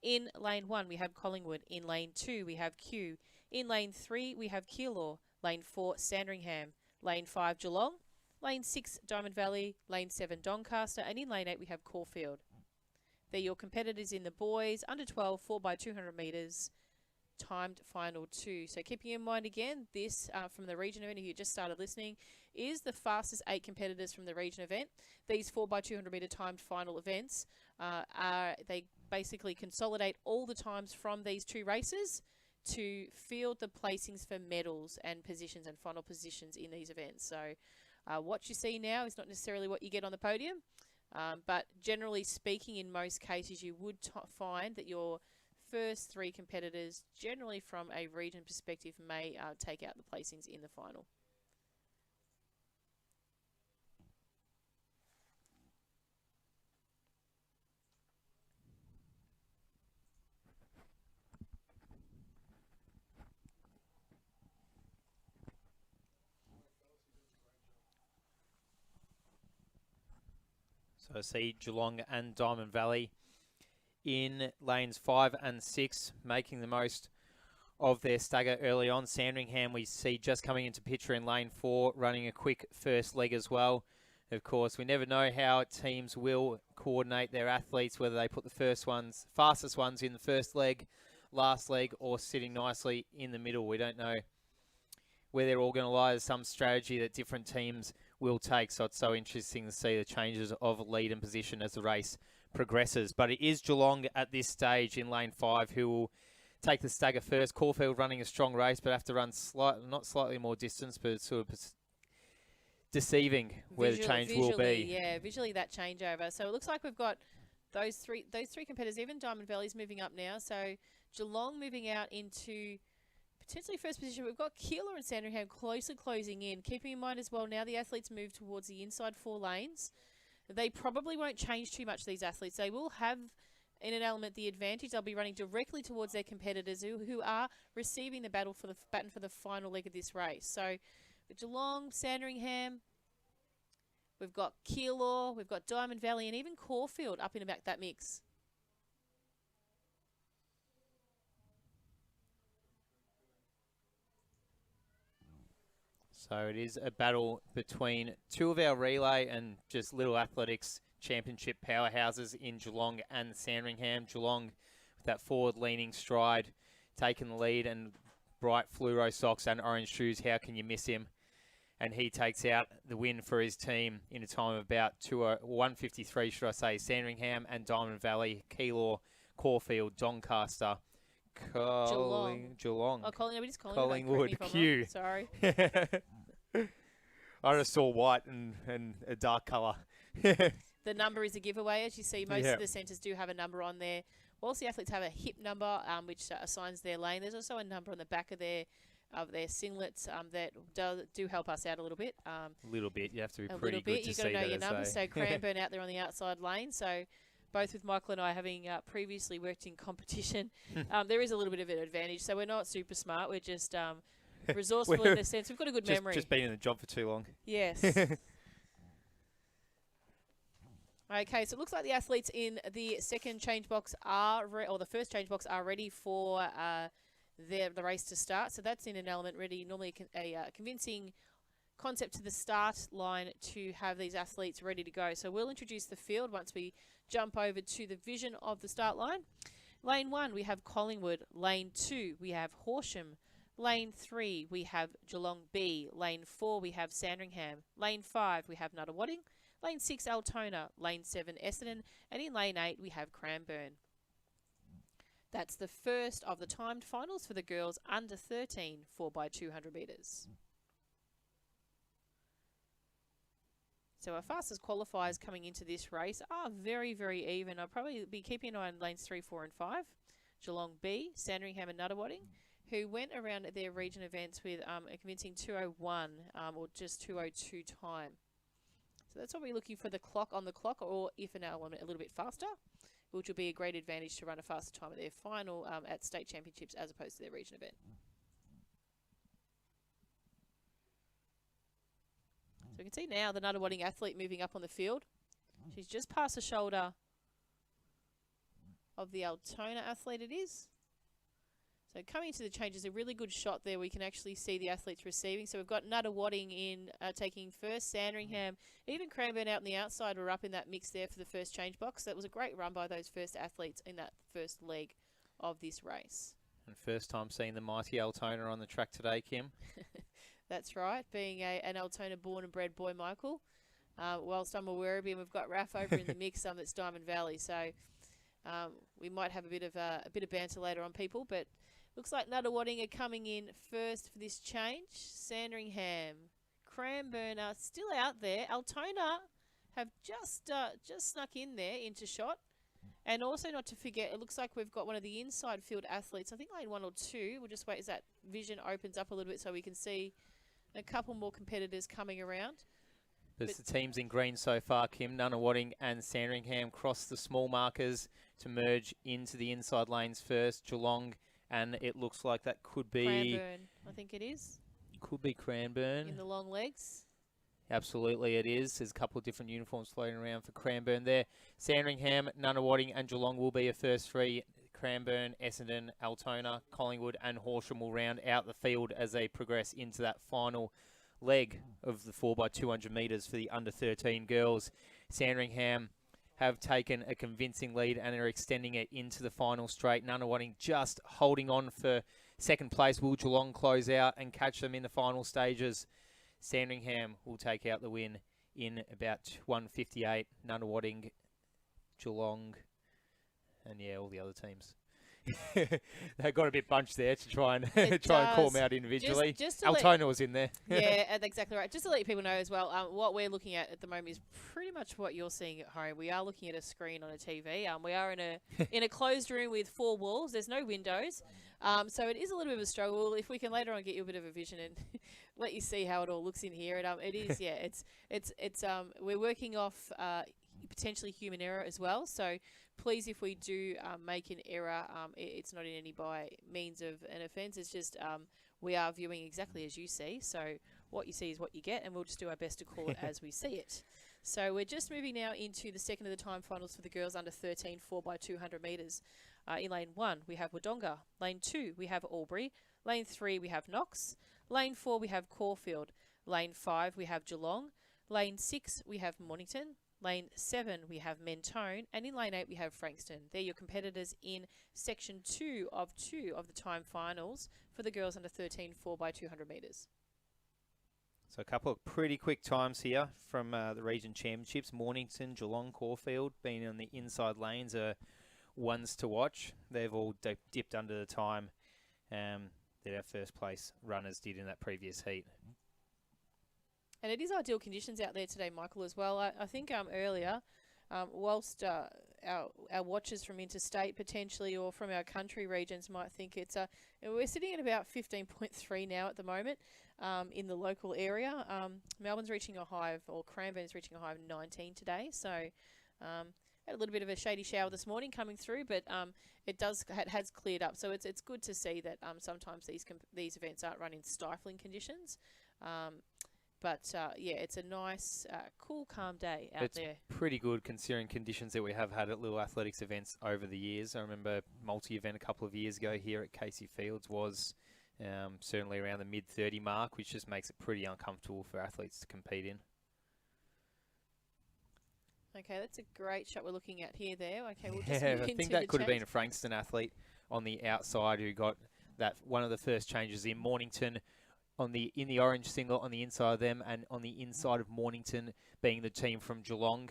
[SPEAKER 2] In lane 1 we have Collingwood. In lane 2 we have Kew. In lane 3 we have Keilor. Lane 4 Sandringham. Lane 5 Geelong. Lane 6 Diamond Valley. Lane 7 Doncaster. And in lane 8 we have Caulfield. They're your competitors in the boys under 12 4x200 metres timed final 2. So keeping in mind again, this from the region event, if you just started listening, is the fastest 8 competitors from the region event. These 4x200 metre timed final events they basically consolidate all the times from these 2 races to field the placings for medals and positions and final positions in these events. So what you see now is not necessarily what you get on the podium. But generally speaking, in most cases, you would find that your first 3 competitors, generally from a region perspective, may take out the placings in the final.
[SPEAKER 1] So I see Geelong and Diamond Valley in lanes 5 and 6, making the most of their stagger early on. Sandringham we see just coming into picture in lane 4, running a quick first leg as well. Of course, we never know how teams will coordinate their athletes, whether they put the fastest ones in the first leg, last leg, or sitting nicely in the middle. We don't know where they're organised, some strategy that different teams will take. So it's so interesting to see the changes of lead and position as the race progresses. But it is Geelong at this stage in lane 5 who will take the stagger first. Caulfield running a strong race, but have to run not slightly more distance, but sort of deceiving where the change will be.
[SPEAKER 2] Yeah, visually that changeover. So it looks like we've got those three competitors. Even Diamond Valley's moving up now. So Geelong moving out into potentially first position. We've got Keilor and Sandringham closely closing in. Keeping in mind as well, now the athletes move towards the inside 4 lanes. They probably won't change too much, these athletes. They will have, in an element, the advantage. They'll be running directly towards their competitors who are receiving the baton for the final leg of this race. So with Geelong, Sandringham, we've got Keilor, we've got Diamond Valley, and even Caulfield up in about that mix.
[SPEAKER 1] So it is a battle between 2 of our relay and just little athletics championship powerhouses in Geelong and Sandringham. Geelong with that forward-leaning stride, taking the lead, and bright fluoro socks and orange shoes. How can you miss him? And he takes out the win for his team in a time of about 1:53, should I say. Sandringham and Diamond Valley, Keilor, Caulfield, Doncaster, Geelong.
[SPEAKER 2] Oh, we just
[SPEAKER 1] Collingwood, Kew.
[SPEAKER 2] Sorry.
[SPEAKER 1] I just saw white and a dark colour.
[SPEAKER 2] The number is a giveaway. As you see, most of the centres do have a number on there. Whilst the athletes have a hip number, which assigns their lane, there's also a number on the back of their singlets that do help us out a little bit.
[SPEAKER 1] A little bit. You have to be
[SPEAKER 2] a
[SPEAKER 1] pretty
[SPEAKER 2] little bit.
[SPEAKER 1] good to
[SPEAKER 2] You've got to know your numbers.
[SPEAKER 1] So
[SPEAKER 2] Cranbourne out there on the outside lane. So both with Michael and I having previously worked in competition, there is a little bit of an advantage. So we're not super smart. We're just resourceful in the sense we've got a good memory.
[SPEAKER 1] Just been in the job for too long.
[SPEAKER 2] Yes. Okay, so it looks like the athletes in the second change box or the first change box are ready for the race to start. So that's in an element ready. Normally a convincing concept to the start line to have these athletes ready to go. So we'll introduce the field once we jump over to the vision of the start line. Lane 1, we have Collingwood. Lane 2, we have Horsham. Lane 3, we have Geelong B. Lane 4, we have Sandringham. Lane 5, we have Nuttawading. Lane 6, Altona. Lane 7, Essendon. And in Lane 8, we have Cranbourne. That's the first of the timed finals for the girls under 13 4x200 metres. So our fastest qualifiers coming into this race are very, very even. I'll probably be keeping an eye on lanes 3, 4 and 5. Geelong B, Sandringham and Nuttawading, who went around at their region events with a convincing 2:01 or just 2:02 time. So that's what we're looking for, the clock on the clock, or if an element a little bit faster, which will be a great advantage to run a faster time at their final at state championships as opposed to their region event. So we can see now the Nuttawading athlete moving up on the field. She's just past the shoulder of the Altona athlete it is. So coming into the changes, a really good shot there. We can actually see the athletes receiving. So we've got Nuttawading in taking first, Sandringham, even Cranbourne out on the outside were up in that mix there for the first change box. That was a great run by those first athletes in that first leg of this race.
[SPEAKER 1] And first time seeing the mighty Altona on the track today, Kim.
[SPEAKER 2] That's right, being an Altona born and bred boy, Michael. Whilst I'm aware of him, we've got Raph over in the mix. That's Diamond Valley, so we might have a bit of banter later on, people. But looks like Nuttawading are coming in first for this change. Sandringham, Cranbourne are still out there. Altona have just snuck in there into shot. And also not to forget, it looks like we've got one of the inside field athletes. I think lane 1 or 2. We'll just wait as that vision opens up a little bit so we can see a couple more competitors coming around.
[SPEAKER 1] There's the teams in green so far, Kim. Nuttawading and Sandringham cross the small markers to merge into the inside lanes first. Geelong, and it looks like that could be...
[SPEAKER 2] Cranbourne, I think it is.
[SPEAKER 1] Could be Cranbourne.
[SPEAKER 2] In the long legs.
[SPEAKER 1] Absolutely it is. There's a couple of different uniforms floating around for Cranbourne there. Sandringham, Nuttawading and Geelong will be a first three. Cranbourne, Essendon, Altona, Collingwood and Horsham will round out the field as they progress into that final leg of the 4x200 metres for the under 13 girls. Sandringham have taken a convincing lead and are extending it into the final straight. Nuttawading just holding on for second place. Will Geelong close out and catch them in the final stages? Sandringham will take out the win in about 1:58. Nuttawading, Geelong, and yeah, all the other teams. They got a bit bunched there to try and call them out individually. Just Altona was in there.
[SPEAKER 2] Yeah, exactly right. Just to let people know as well, what we're looking at the moment is pretty much what you're seeing at home. We are looking at a screen on a TV. We are in a closed room with 4 walls. There's no windows, so it is a little bit of a struggle. If we can later on get you a bit of a vision and let you see how it all looks in here, it is. Yeah, it's we're working off potentially human error as well. So please, if we do make an error, it's not in any by means of an offence. It's just we are viewing exactly as you see. So what you see is what you get, and we'll just do our best to call it as we see it. So we're just moving now into the second of the time finals for the girls under 13 4x200 metres. In lane 1, we have Wodonga. Lane 2, we have Albury. Lane 3, we have Knox. Lane 4, we have Caulfield. Lane 5, we have Geelong. Lane 6, we have Mornington. Lane 7, we have Mentone. And in lane 8, we have Frankston. They're your competitors in section 2 of the time finals for the girls under 13 4x200 metres.
[SPEAKER 1] So a couple of pretty quick times here from the region championships. Mornington, Geelong, Caulfield being on the inside lanes are ones to watch. They've all dipped under the time that our first place runners did in that previous heat.
[SPEAKER 2] And it is ideal conditions out there today, Michael, as well. I think earlier, whilst our watchers from interstate potentially or from our country regions might think it's we're sitting at about 15.3 now at the moment in the local area. Melbourne's reaching a high of, or Cranbourne's reaching a high of 19 today. So had a little bit of a shady shower this morning coming through, but it has cleared up. So it's good to see that sometimes these events aren't run in stifling conditions. But yeah, it's a nice, cool, calm day out there.
[SPEAKER 1] It's pretty good considering conditions that we have had at little athletics events over the years. I remember multi-event a couple of years ago here at Casey Fields was certainly around the mid-30 mark, which just makes it pretty uncomfortable for athletes to compete in.
[SPEAKER 2] Okay, that's a great shot we're looking at here there. Okay, we'll just move
[SPEAKER 1] I
[SPEAKER 2] into
[SPEAKER 1] think that
[SPEAKER 2] the
[SPEAKER 1] could have been
[SPEAKER 2] change.
[SPEAKER 1] a Frankston athlete on the outside who got that one of the first changes in. Mornington in the orange singlet on the inside of them, and on the inside of Mornington being the team from Geelong.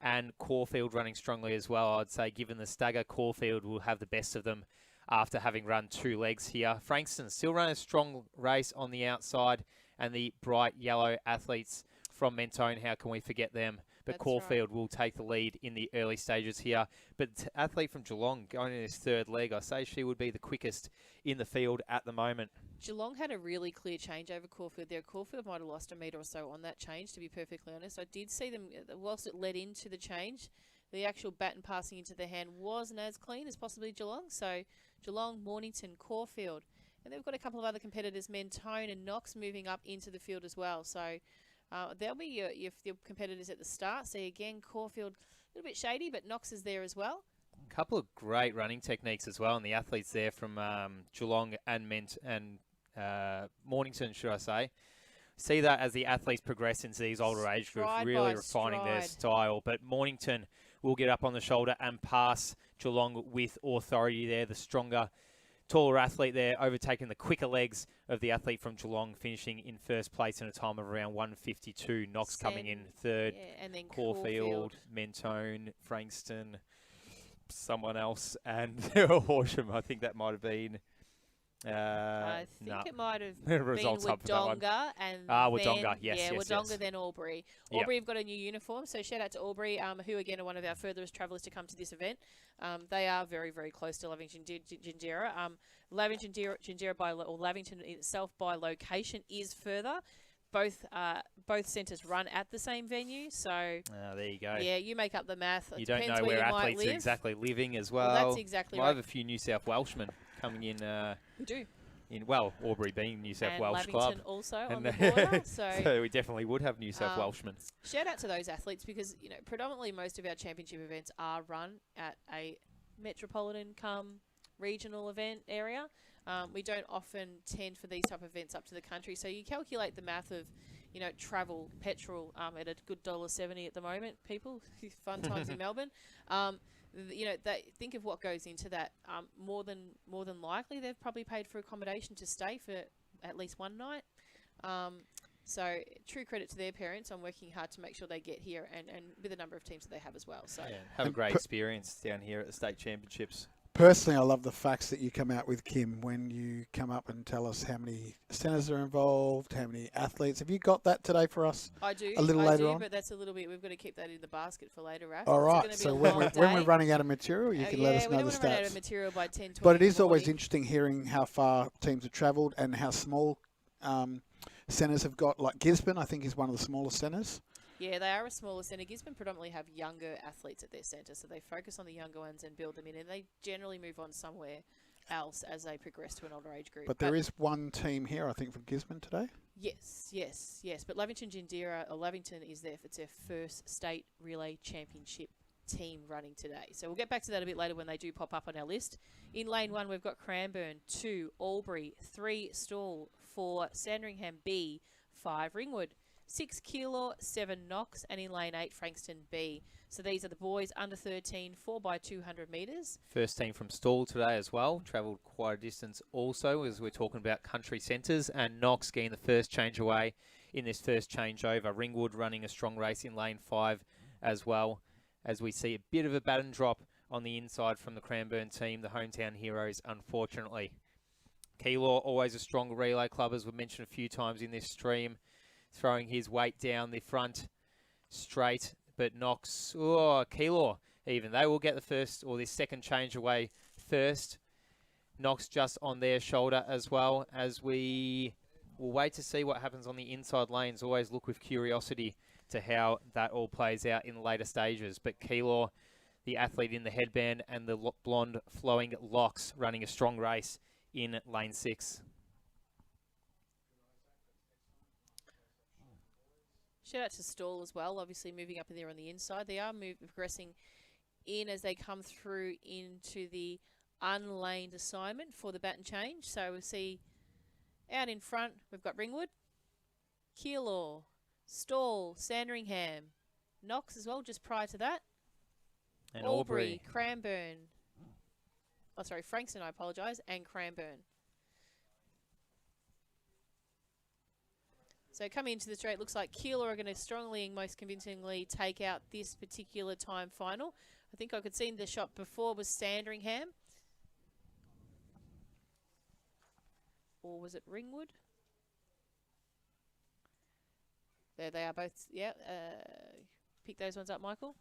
[SPEAKER 1] And Caulfield running strongly as well. I'd say given the stagger, Caulfield will have the best of them after having run 2 legs here. Frankston still run a strong race on the outside, and the bright yellow athletes from Mentone, how can we forget them? But
[SPEAKER 2] That's
[SPEAKER 1] Caulfield will take the lead in the early stages here. But the athlete from Geelong going in his 3rd leg, I say she would be the quickest in the field at the moment.
[SPEAKER 2] Geelong had a really clear change over Caulfield there. Caulfield might have lost a metre or so on that change, to be perfectly honest. I did see them, whilst it led into the change, the actual baton passing into their hand wasn't as clean as possibly Geelong. So Geelong, Mornington, Caulfield. And they've got a couple of other competitors, Mentone and Knox, moving up into the field as well. So there'll be your competitors at the start. See, again, Caulfield, a little bit shady, but Knox is there as well.
[SPEAKER 1] A couple of great running techniques as well, and the athletes there from Geelong and Mornington, should I say. See that as the athletes progress into these older age groups, really refining their style. But Mornington will get up on the shoulder and pass Geelong with authority there. The stronger, taller athlete there, overtaking the quicker legs of the athlete from Geelong, finishing in 1st place in a time of around 1:52. Knox coming in 3rd.
[SPEAKER 2] Yeah, and then
[SPEAKER 1] Caulfield, Mentone, Frankston, someone else, and Horsham. I think that might have been.
[SPEAKER 2] I think it might have
[SPEAKER 1] The
[SPEAKER 2] been
[SPEAKER 1] results hub for that one.
[SPEAKER 2] Wodonga and
[SPEAKER 1] Wodonga, yes,
[SPEAKER 2] yeah,
[SPEAKER 1] yes,
[SPEAKER 2] Wodonga
[SPEAKER 1] yes.
[SPEAKER 2] then Albury.
[SPEAKER 1] Yep.
[SPEAKER 2] Albury have got a new uniform, so shout out to Albury, who again are one of our furthest travellers to come to this event. They are very, very close to Lavington Gindera. Lavington Gindera or Lavington itself by location is further. Both centres run at the same venue, so
[SPEAKER 1] there you go.
[SPEAKER 2] yeah, you make up the math.
[SPEAKER 1] You don't know where athletes are exactly living as well.
[SPEAKER 2] That's exactly
[SPEAKER 1] Might
[SPEAKER 2] right.
[SPEAKER 1] have a few New South Welshmen coming in.
[SPEAKER 2] We do.
[SPEAKER 1] Aubrey being New South
[SPEAKER 2] And
[SPEAKER 1] Welsh
[SPEAKER 2] Lavington
[SPEAKER 1] club.
[SPEAKER 2] also on the border,
[SPEAKER 1] So we definitely would have New South Welshmen.
[SPEAKER 2] Shout out to those athletes because, predominantly most of our championship events are run at a metropolitan regional event area. We don't often tend for these type of events up to the country. So you calculate the math of, travel, petrol at a good $1.70 at the moment, people. Fun times in Melbourne. Think of what goes into that. More than likely, they've probably paid for accommodation to stay for at least one night. So true credit to their parents on working hard to make sure they get here, and with the number of teams that they have as well. So
[SPEAKER 1] have a great experience down here at the state championships.
[SPEAKER 3] Personally, I love the facts that you come out with, Kim, when you come up and tell us how many centres are involved, how many athletes. Have you got that today for us?
[SPEAKER 2] I do.
[SPEAKER 3] A little later on?
[SPEAKER 2] But that's a little bit. We've got to keep that in the basket for later, Raph.
[SPEAKER 3] All right. So when we're running out of material, you can let us know the stats.
[SPEAKER 2] We don't want to run out of material by 10, 20.
[SPEAKER 3] But it is always interesting hearing how far teams have travelled and how small centres have got. Like Gisborne, I think, is one of the smallest centres.
[SPEAKER 2] Yeah, they are a smaller centre. Gisborne predominantly have younger athletes at their centre, so they focus on the younger ones and build them in, and they generally move on somewhere else as they progress to an older age group.
[SPEAKER 3] But there is one team here, I think, from Gisborne today.
[SPEAKER 2] Yes. But Lavington Gindera, or Lavington is there. It's their first state relay championship team running today. So we'll get back to that a bit later when they do pop up on our list. In lane 1, we've got Cranbourne, 2 Albury, 3 Stawell, 4 Sandringham B, 5 Ringwood, 6 Keilor, 7 Knox, and in lane 8, Frankston B. So these are the boys under 13, 4x200 metres.
[SPEAKER 1] First team from Stawell today as well. Travelled quite a distance also, as we're talking about country centres. And Knox getting the first change away in this first changeover. Ringwood running a strong race in lane 5 as well, as we see a bit of a baton drop on the inside from the Cranbourne team, the hometown heroes, unfortunately. Keilor, always a strong relay club, as we've mentioned a few times in this stream, throwing his weight down the front straight. But Knox, Keilor even, they will get the first or this second change away first. Knox just on their shoulder as well, as we will wait to see what happens on the inside lanes. Always look with curiosity to how that all plays out in the later stages. But Keilor, the athlete in the headband and the blonde flowing locks, running a strong race in lane 6.
[SPEAKER 2] Shout out to Stawell as well, obviously moving up in there on the inside. They are progressing in as they come through into the unlaned assignment for the baton change. So we'll see Out in front, we've got Ringwood, Keilor, Stall, Sandringham, Knox as well, just prior to that.
[SPEAKER 1] And
[SPEAKER 2] Albury, Cranbourne. Oh, sorry, Frankston, I apologise, and Cranbourne. So coming into the straight, looks like Keilor are going to strongly and most convincingly take out this particular time final. I think I could see the shot before was Sandringham. Or was it Ringwood? There they are both. Yeah, pick those ones up, Michael.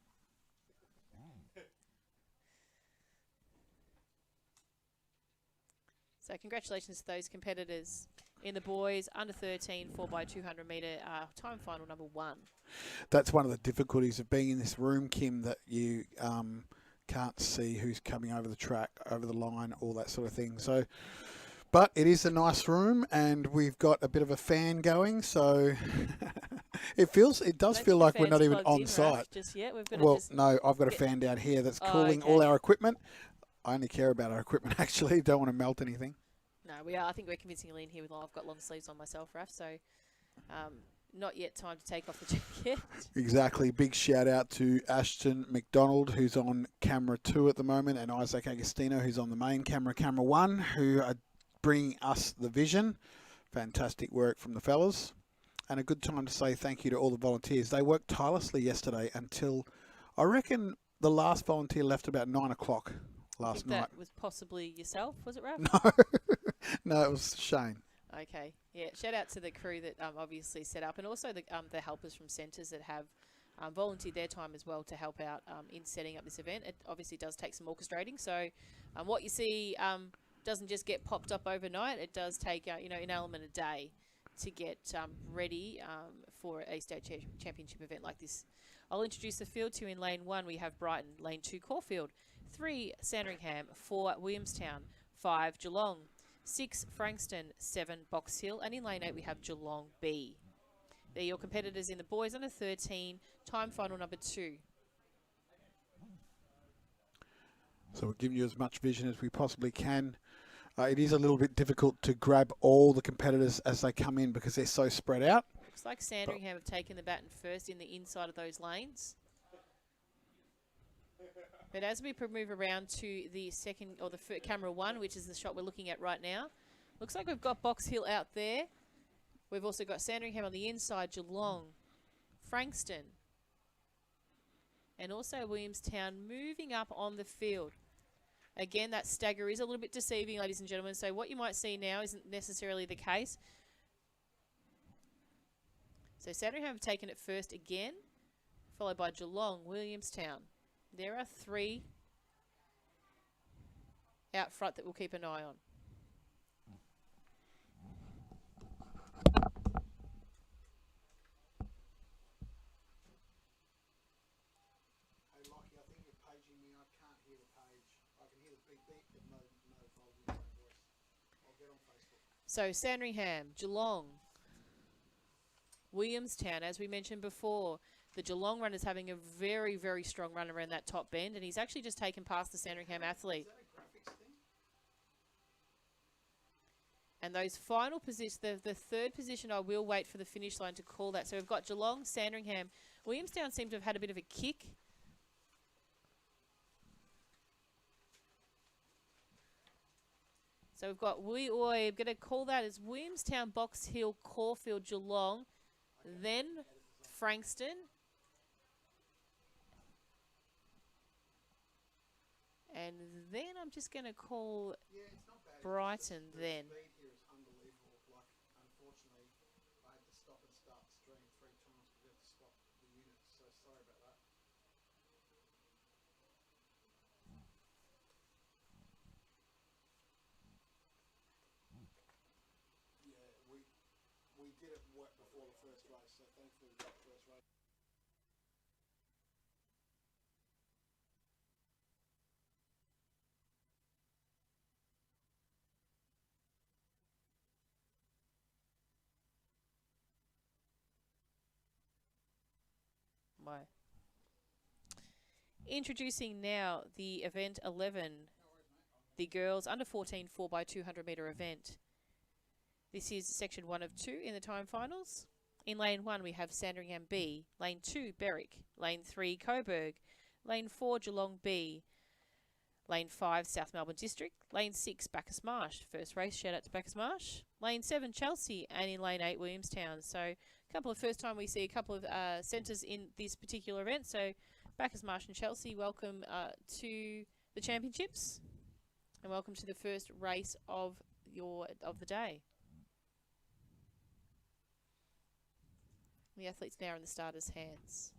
[SPEAKER 2] So congratulations to those competitors in the boys under 13 4x200 metre time final number 1.
[SPEAKER 3] That's one of the difficulties of being in this room, Kim, that you can't see who's coming over the track, over the line, all that sort of thing. So, but it is a nice room, and we've got a bit of a fan going, so it does feel like we're not even on site.
[SPEAKER 2] Just yet. We've got
[SPEAKER 3] Well, no, I've got a fan down here that's cooling all our equipment. I only care about our equipment, actually. Don't want to melt anything.
[SPEAKER 2] No, we are. I think we're convincingly in here with. I've got long sleeves on myself, Raf. So, not yet time to take off the jacket.
[SPEAKER 3] Exactly. Big shout out to Ashton McDonald, who's on camera 2 at the moment, and Isaac Agostino, who's on the main camera 1, who are bringing us the vision. Fantastic work from the fellas. And a good time to say thank you to all the volunteers. They worked tirelessly yesterday until, I reckon, the last volunteer left about 9 o'clock last night.
[SPEAKER 2] That was possibly yourself, was it, Raf?
[SPEAKER 3] No, no, it was Shane.
[SPEAKER 2] Okay, yeah. Shout out to the crew that obviously set up, and also the helpers from centres that have volunteered their time as well to help out in setting up this event. It obviously does take some orchestrating, so what you see doesn't just get popped up overnight. It does take an element a day to get ready for a state championship event like this. I'll introduce the field to you. In lane 1 we have Brighton, lane 2 Caulfield, 3 Sandringham, 4 Williamstown, 5 Geelong, 6 Frankston, 7 Box Hill, and in lane 8 we have Geelong B. They're your competitors in the boys under 13 time final number 2.
[SPEAKER 3] So we're giving you as much vision as we possibly can. It is a little bit difficult to grab all the competitors as they come in because they're so spread out.
[SPEAKER 2] Looks like Sandringham have taken the baton first in the inside of those lanes. But as we move around to the second, or the camera 1, which is the shot we're looking at right now, looks like we've got Box Hill out there. We've also got Sandringham on the inside, Geelong, Frankston, and also Williamstown moving up on the field. Again, that stagger is a little bit deceiving, ladies and gentlemen. So what you might see now isn't necessarily the case. So Sandringham have taken it first again, followed by Geelong, Williamstown. There are 3 out front that we'll keep an eye on.
[SPEAKER 3] Hey, Lockie, I think you're paging me. I can't hear the page. I can hear the beep beep, but no volume, no voice. I'll get on Facebook.
[SPEAKER 2] So Sandringham, Geelong, Williamstown, as we mentioned before, the Geelong runner's having a very, very strong run around that top bend, and he's actually just taken past the Sandringham athlete.
[SPEAKER 3] Is that a graphics thing?
[SPEAKER 2] And those final positions, the third position, I will wait for the finish line to call that. So we've got Geelong, Sandringham. Williamstown seem to have had a bit of a kick. So we've got, I'm going to call that as Williamstown, Box Hill, Caulfield, Geelong, then Frankston. And then I'm just going to call Brighton then.
[SPEAKER 3] We did it before the first race, so thankfully we got the first race.
[SPEAKER 2] Introducing now the event 11, the girls under 14 4x200 metre event. This is section 1 of 2 in the time finals. In lane 1, we have Sandringham B. Lane 2, Berwick. Lane 3, Coburg. Lane 4, Geelong B. Lane 5, South Melbourne District. Lane 6, Bacchus Marsh. First race, shout out to Bacchus Marsh. Lane 7, Chelsea. And in lane 8, Williamstown. So a couple of first time we see a couple of centres in this particular event. So Bacchus Marsh and Chelsea, welcome to the championships. And welcome to the first race of the day. The athletes now in the starters' hands.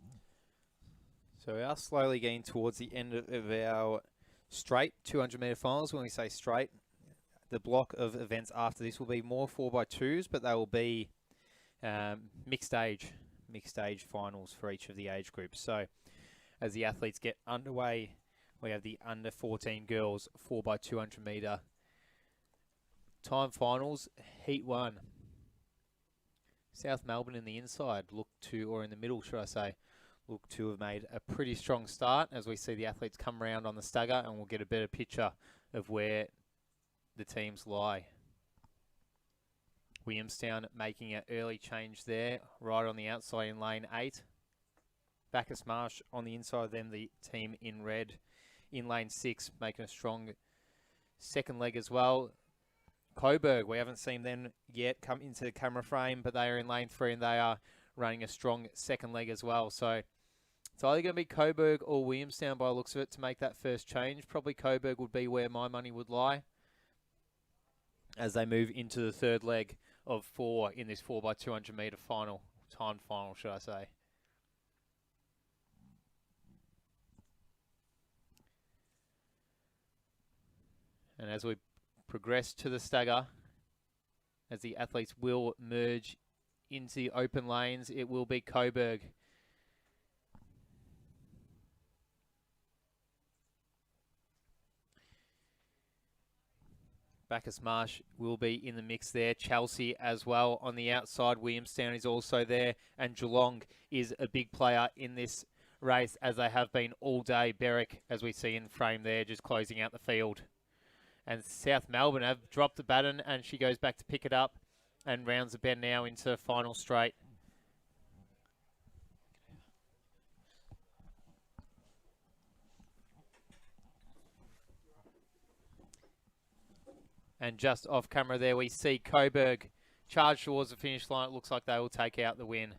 [SPEAKER 1] So we are slowly getting towards the end of our straight 200 metre finals. When we say straight, the block of events after this will be more 4x2s, but they will be mixed age finals for each of the age groups. So as the athletes get underway, we have the under 14 girls 4x200 metre time finals, Heat 1. South Melbourne in the inside or in the middle, should I say, look to have made a pretty strong start as we see the athletes come around on the stagger, and we'll get a better picture of where the teams lie. Williamstown making an early change there, right on the outside in lane 8. Bacchus Marsh on the inside of them, the team in red. In lane 6, making a strong second leg as well. Coburg, we haven't seen them yet come into the camera frame, but they are in lane 3 and they are running a strong second leg as well. So it's either going to be Coburg or Williamstown by the looks of it to make that first change. Probably Coburg would be where my money would lie as they move into the third leg of 4 in this 4x200 metre final, timed final, should I say. And as we progress to the stagger, as the athletes will merge into the open lanes, it will be Coburg. Bacchus Marsh will be in the mix there. Chelsea as well on the outside. Williamstown is also there. And Geelong is a big player in this race, as they have been all day. Berwick, as we see in frame there, just closing out the field. And South Melbourne have dropped the baton, and she goes back to pick it up and rounds the bend now into final straight. And just off camera there, we see Coburg charge towards the finish line. It looks like they will take out the win.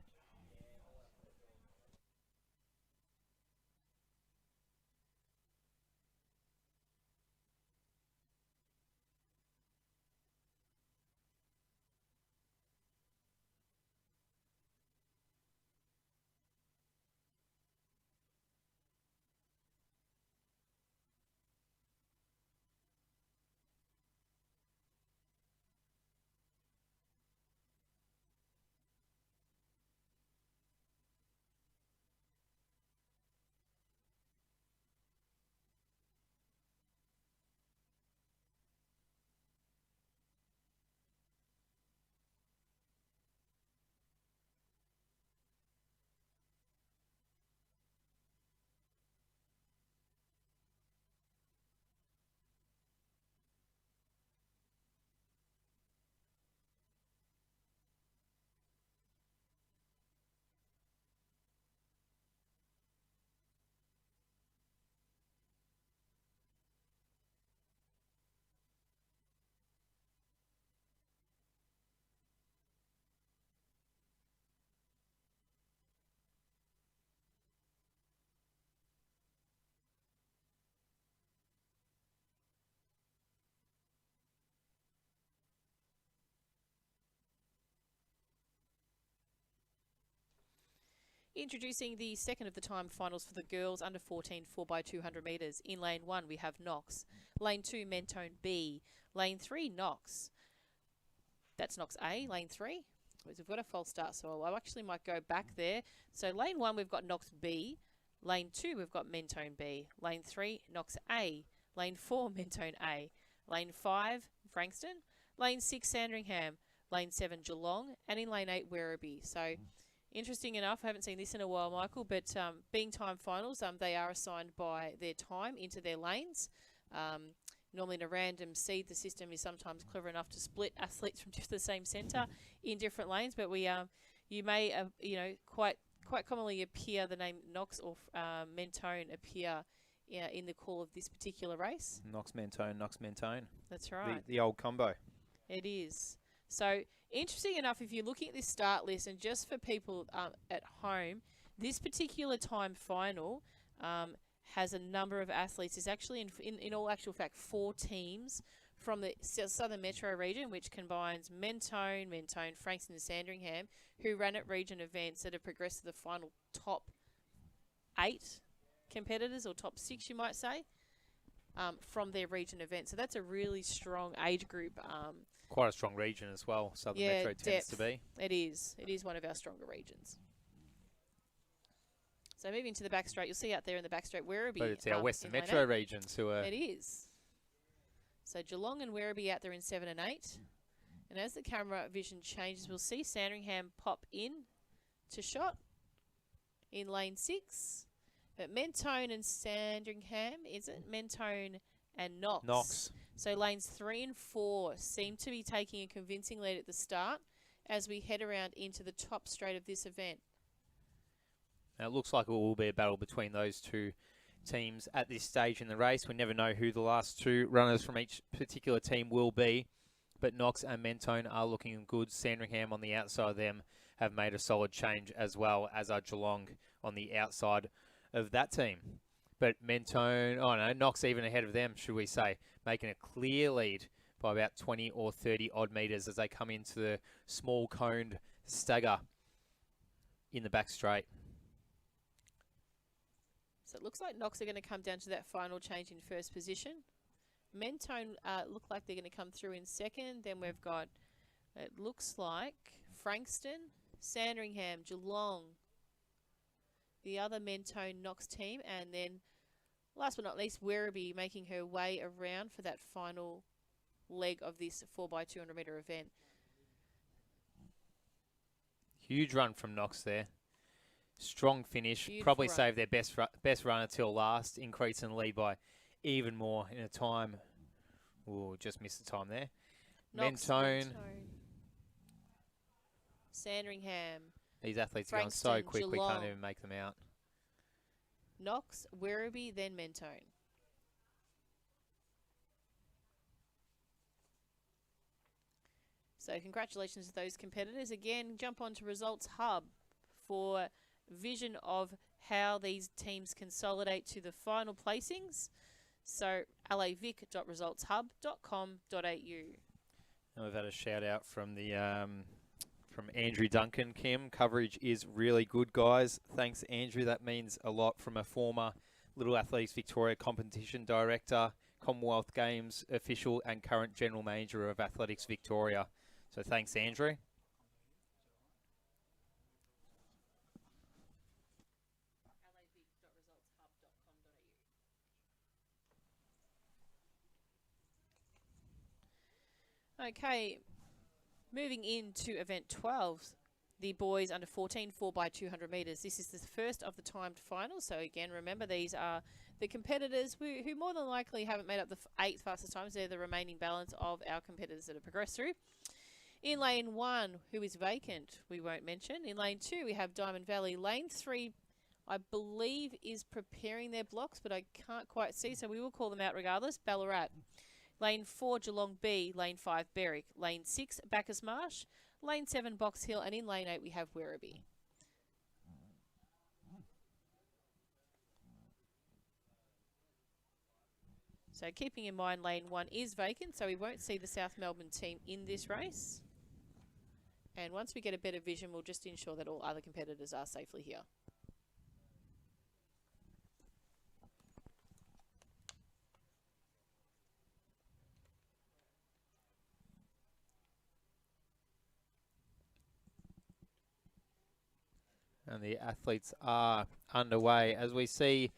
[SPEAKER 2] Introducing the second of the time finals for the girls under 14 4x200 metres. In lane 1, we have Knox. Lane 2, Mentone B. Lane 3, Knox. That's Knox A, lane 3. We've got a false start, so I actually might go back there. So lane 1, we've got Knox B. Lane 2, we've got Mentone B. Lane 3, Knox A. Lane 4, Mentone A. Lane 5, Frankston. Lane 6, Sandringham. Lane 7, Geelong. And in lane 8, Werribee. So interesting enough, I haven't seen this in a while, Michael, but being time finals, they are assigned by their time into their lanes. Normally in a random seed, the system is sometimes clever enough to split athletes from the same centre in different lanes. But you may, quite commonly appear the name Knox or Mentone appear in the call of this particular race.
[SPEAKER 1] Knox Mentone.
[SPEAKER 2] That's right.
[SPEAKER 1] The old combo.
[SPEAKER 2] It is. So, interesting enough, if you're looking at this start list, and just for people at home, this particular time final has a number of athletes. It's actually, in all actual fact, 4 teams from the Southern Metro region, which combines Mentone, Frankston and Sandringham, who ran at region events that have progressed to the final top 8 competitors, or top 6, you might say, from their region event. So that's a really strong age group.
[SPEAKER 1] Quite a strong region as well, Southern Metro tends to be.
[SPEAKER 2] It is one of our stronger regions. So moving to the back straight, you'll see out there in the back straight Werribee.
[SPEAKER 1] But it's our Western Metro regions who are...
[SPEAKER 2] It is. So Geelong and Werribee out there in 7 and 8. And as the camera vision changes, we'll see Sandringham pop in to shot in lane 6. But Mentone and Sandringham, is it? Mentone and Knox. So lanes 3 and 4 seem to be taking a convincing lead at the start as we head around into the top straight of this event.
[SPEAKER 1] Now, it looks like it will be a battle between those two teams at this stage in the race. We never know who the last 2 runners from each particular team will be, but Knox and Mentone are looking good. Sandringham on the outside of them have made a solid change, as well as are Geelong on the outside of that team. But Mentone, Knox even ahead of them, should we say, making a clear lead by about 20 or 30 odd metres as they come into the small coned stagger in the back straight.
[SPEAKER 2] So it looks like Knox are going to come down to that final change in first position. Mentone look like they're going to come through in second. Then we've got, it looks like, Frankston, Sandringham, Geelong, the other Mentone Knox team, and then last but not least, Werribee making her way around for that final leg of this 4x200 metre event.
[SPEAKER 1] Huge run from Knox there. Strong finish.
[SPEAKER 2] Huge
[SPEAKER 1] Probably
[SPEAKER 2] run.
[SPEAKER 1] saved their best run until last. Increase in lead by even more in a time. Ooh, just missed the time there.
[SPEAKER 2] Knox,
[SPEAKER 1] Mentone.
[SPEAKER 2] Sandringham.
[SPEAKER 1] These athletes are going so
[SPEAKER 2] Frankston,
[SPEAKER 1] quick we
[SPEAKER 2] Geelong.
[SPEAKER 1] can't even make them out.
[SPEAKER 2] Knox, Werribee, then Mentone. So congratulations to those competitors. Again, jump onto Results Hub for vision of how these teams consolidate to the final placings. So LAVicTVLive.com.au.
[SPEAKER 1] And we've had a shout out from the from Andrew Duncan. Kim, coverage is really good, guys. Thanks, Andrew. That means a lot from a former Little Athletics Victoria competition director, Commonwealth Games official, and current general manager of Athletics Victoria. So thanks, Andrew.
[SPEAKER 2] Okay, moving into event 12, the boys under 14 4x200 metres. This is the first of the timed finals. So again, remember these are the competitors who more than likely haven't made up the 8 fastest times. They're the remaining balance of our competitors that have progressed through. In lane 1, who is vacant, we won't mention. In lane 2, we have Diamond Valley. Lane 3, I believe, is preparing their blocks, but I can't quite see, so we will call them out regardless. Ballarat. Lane 4, Geelong B. Lane 5, Berwick. Lane 6, Bacchus Marsh. Lane 7, Box Hill. And in lane 8, we have Werribee. So keeping in mind lane 1 is vacant, so we won't see the South Melbourne team in this race. And once we get a better vision, we'll just ensure that all other competitors are safely here.
[SPEAKER 1] And the athletes are underway. As we see,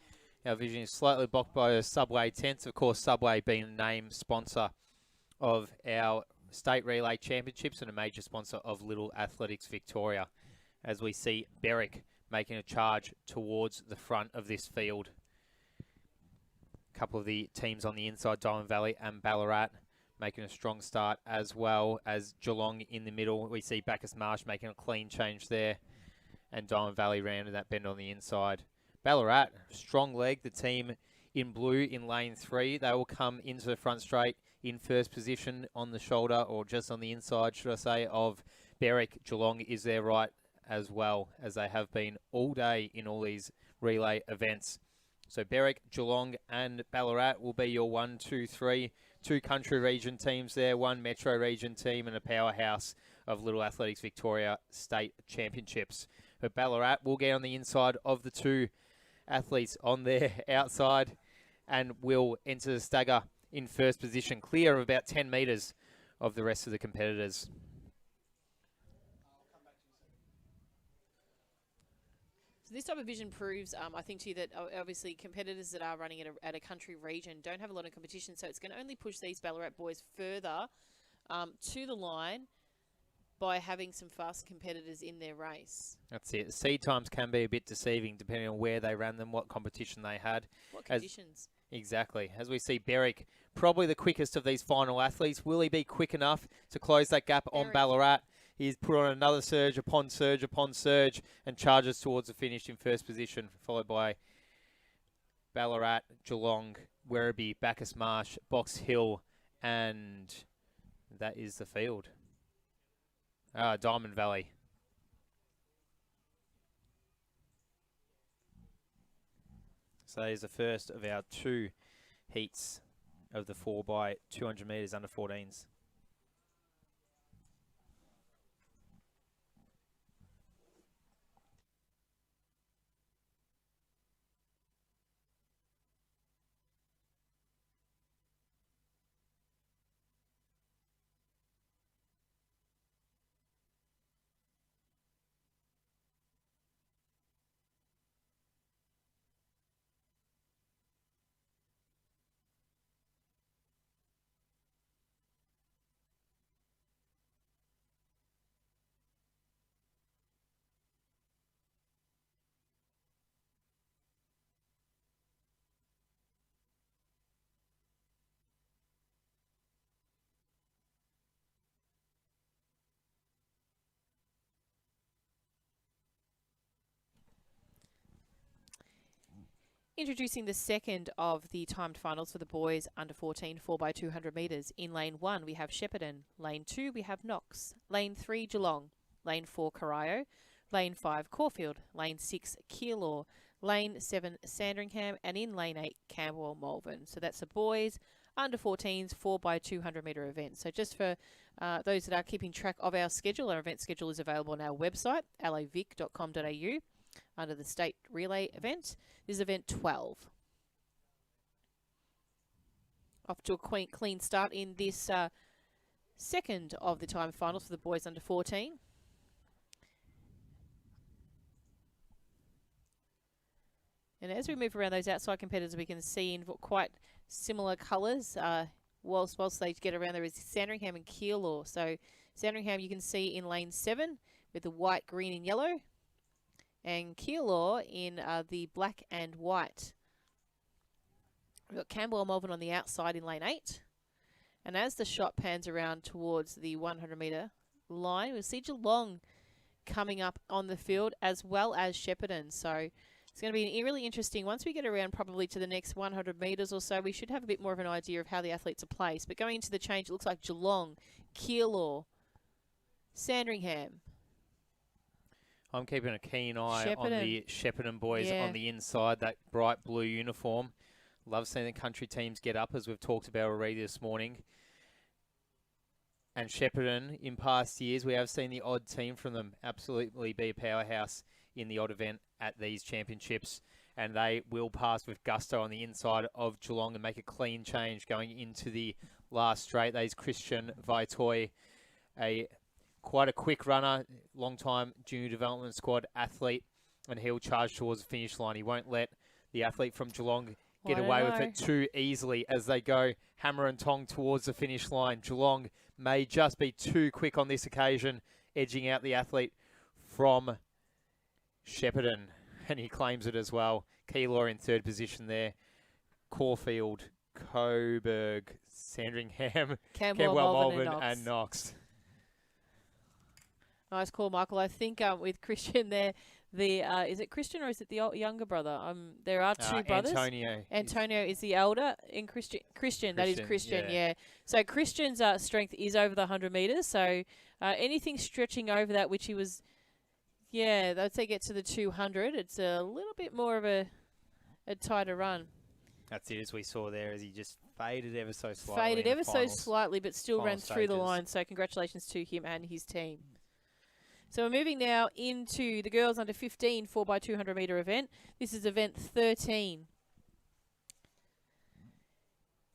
[SPEAKER 1] our vision is slightly blocked by Subway tents. Of course, Subway being a name sponsor of our State Relay Championships and a major sponsor of Little Athletics Victoria. As we see Berwick making a charge towards the front of this field. A couple of the teams on the inside, Diamond Valley and Ballarat, making a strong start, as well as Geelong in the middle. We see Bacchus Marsh making a clean change there, and Diamond Valley rounding that bend on the inside. Ballarat, strong leg, the team in blue in lane 3. They will come into the front straight in first position on the shoulder, or just on the inside, should I say, of Berwick. Geelong is there right as well, as they have been all day in all these relay events. So Berwick, Geelong and Ballarat will be your 1, 2, 3. 2 country region teams there, 1 metro region team, and a powerhouse of Little Athletics Victoria State Championships. But Ballarat will get on the inside of the 2 athletes on their outside and will enter the stagger in first position, clear of about 10 metres of the rest of the competitors.
[SPEAKER 2] So this type of vision proves, I think, to you that obviously competitors that are running at a country region don't have a lot of competition, so it's going to only push these Ballarat boys further to the line by having some fast competitors in their race.
[SPEAKER 1] That's it. Seed times can be a bit deceiving depending on where they ran them, what competition they had.
[SPEAKER 2] What conditions?
[SPEAKER 1] Exactly. As we see Berwick, probably the quickest of these final athletes. Will he be quick enough to close that gap on Ballarat? He's put on another surge upon surge upon surge and charges towards the finish in first position, followed by Ballarat, Geelong, Werribee, Bacchus Marsh, Box Hill, and that is the field. Diamond Valley. So that is the first of our 2 heats of the 4x200 metres under 14s.
[SPEAKER 2] Introducing the second of the timed finals for the boys under 14 4x200 metres. In lane 1, we have Shepparton. Lane 2, we have Knox. Lane 3, Geelong. Lane 4, Corio. Lane 5, Caulfield. Lane 6, Keilor. Lane 7, Sandringham. And in lane 8, Cranbourne, Malvern. So that's the boys under 14s 4x200 metre event. So just for those that are keeping track of our schedule, our event schedule is available on our website, LAVicTVLive, under the state relay event. This is event 12. Off to a clean start in this second of the time finals for the boys under 14. And as we move around those outside competitors, we can see in quite similar colours. Whilst they get around, there is Sandringham and Keilor. So Sandringham you can see in lane 7 with the white, green and yellow. And Keilor in the black and white. We've got Campbell and Melbourne on the outside in lane 8. And as the shot pans around towards the 100 metre line, we'll see Geelong coming up on the field, as well as Shepparton. So it's going to be really interesting. Once we get around probably to the next 100 metres or so, we should have a bit more of an idea of how the athletes are placed. But going into the change, it looks like Geelong, Keilor, Sandringham.
[SPEAKER 1] I'm keeping a keen eye on the Shepparton boys on the inside, that bright blue uniform. Love seeing the country teams get up, as we've talked about already this morning. And Shepparton, in past years, we have seen the odd team from them absolutely be a powerhouse in the odd event at these championships. And they will pass with gusto on the inside of Geelong and make a clean change going into the last straight. That is Christian Vaitoy, quite a quick runner, long-time junior development squad athlete, and he'll charge towards the finish line. He won't let the athlete from Geelong get away with it too easily as they go hammer and tong towards the finish line. Geelong may just be too quick on this occasion, edging out the athlete from Shepparton, and he claims it as well. Keilor in third position there. Caulfield, Coburg, Sandringham,
[SPEAKER 2] Camberwell, Malvern and Knox. Nice call, Michael. I think with Christian there, is it Christian or is it the younger brother? There are two brothers. Antonio is the elder, and Christian, that is Christian, yeah. So Christian's strength is over the 100 metres. So anything stretching over that, which he was, I'd say get to the 200. It's a little bit more of a tighter run.
[SPEAKER 1] That's it, as we saw there, as he just faded ever so slightly.
[SPEAKER 2] But still ran through the line. So congratulations to him and his team. So we're moving now into the girls under 15 4x200 metre event. This is event 13.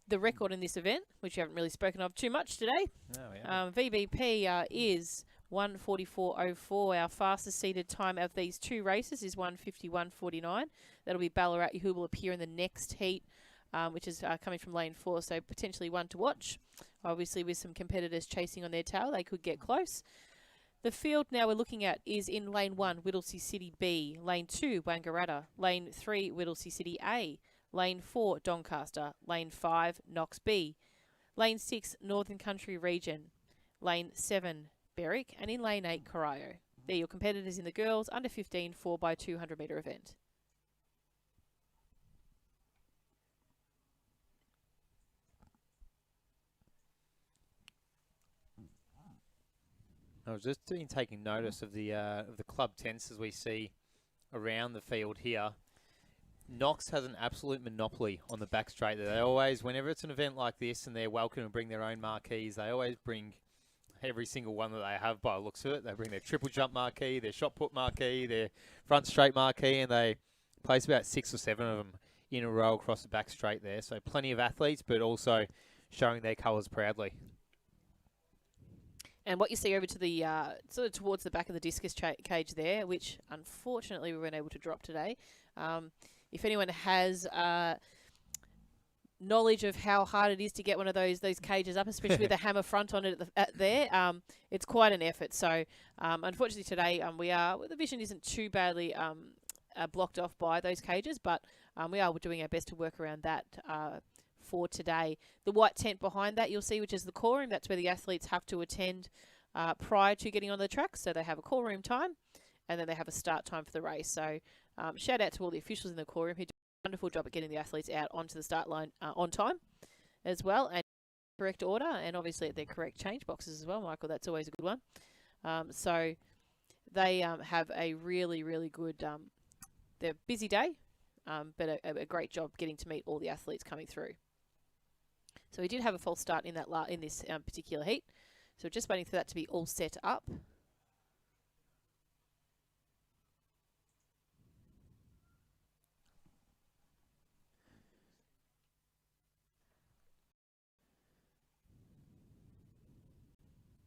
[SPEAKER 2] The record in this event, which we haven't really spoken of too much today, VBP is 1:44.04. Our fastest seated time of these two races is 1:51.49. That'll be Ballarat, who will appear in the next heat, which is coming from lane 4, so potentially one to watch. Obviously, with some competitors chasing on their tail, they could get close. The field now we're looking at is in lane 1, Whittlesea City B, lane 2, Wangaratta, lane 3, Whittlesea City A, lane 4, Doncaster, lane 5, Knox B, lane 6, Northern Country Region, lane 7, Berwick, and in lane 8, Corio. They're your competitors in the girls under 15 4x200 metre event.
[SPEAKER 1] I was just taking notice of the club tents as we see around the field here. Knox has an absolute monopoly on the back straight. They always, whenever it's an event like this and they're welcome to bring their own marquees, they always bring every single one that they have by the looks of it. They bring their triple jump marquee, their shot put marquee, their front straight marquee, and they place about 6 or 7 of them in a row across the back straight there. So plenty of athletes, but also showing their colours proudly.
[SPEAKER 2] And what you see over to the sort of towards the back of the discus cage there, which unfortunately we weren't able to drop today. If anyone has knowledge of how hard it is to get one of those cages up, especially with a hammer front on it there, it's quite an effort. So unfortunately today the vision isn't too badly blocked off by those cages, but we are doing our best to work around that for today. The white tent behind that you'll see, which is the call room. That's where the athletes have to attend prior to getting on the track. So they have a call room time and then they have a start time for the race. So shout out to all the officials in the call room who do a wonderful job at getting the athletes out onto the start line on time as well, and correct order, and obviously at their correct change boxes as well, Michael. That's always a good one. So they have a really, really good, they're a busy day, but a great job getting to meet all the athletes coming through. So we did have a false start in this particular heat. So we're just waiting for that to be all set up.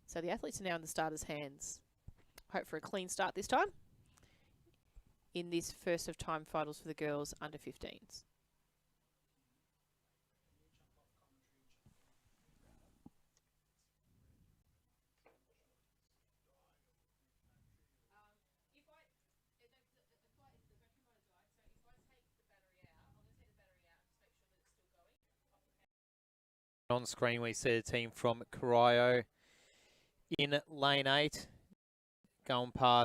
[SPEAKER 2] So the athletes are now in the starters' hands. Hope for a clean start this time in this first of time finals for the girls under 15s.
[SPEAKER 1] On screen we see a team from Corio in lane 8 going past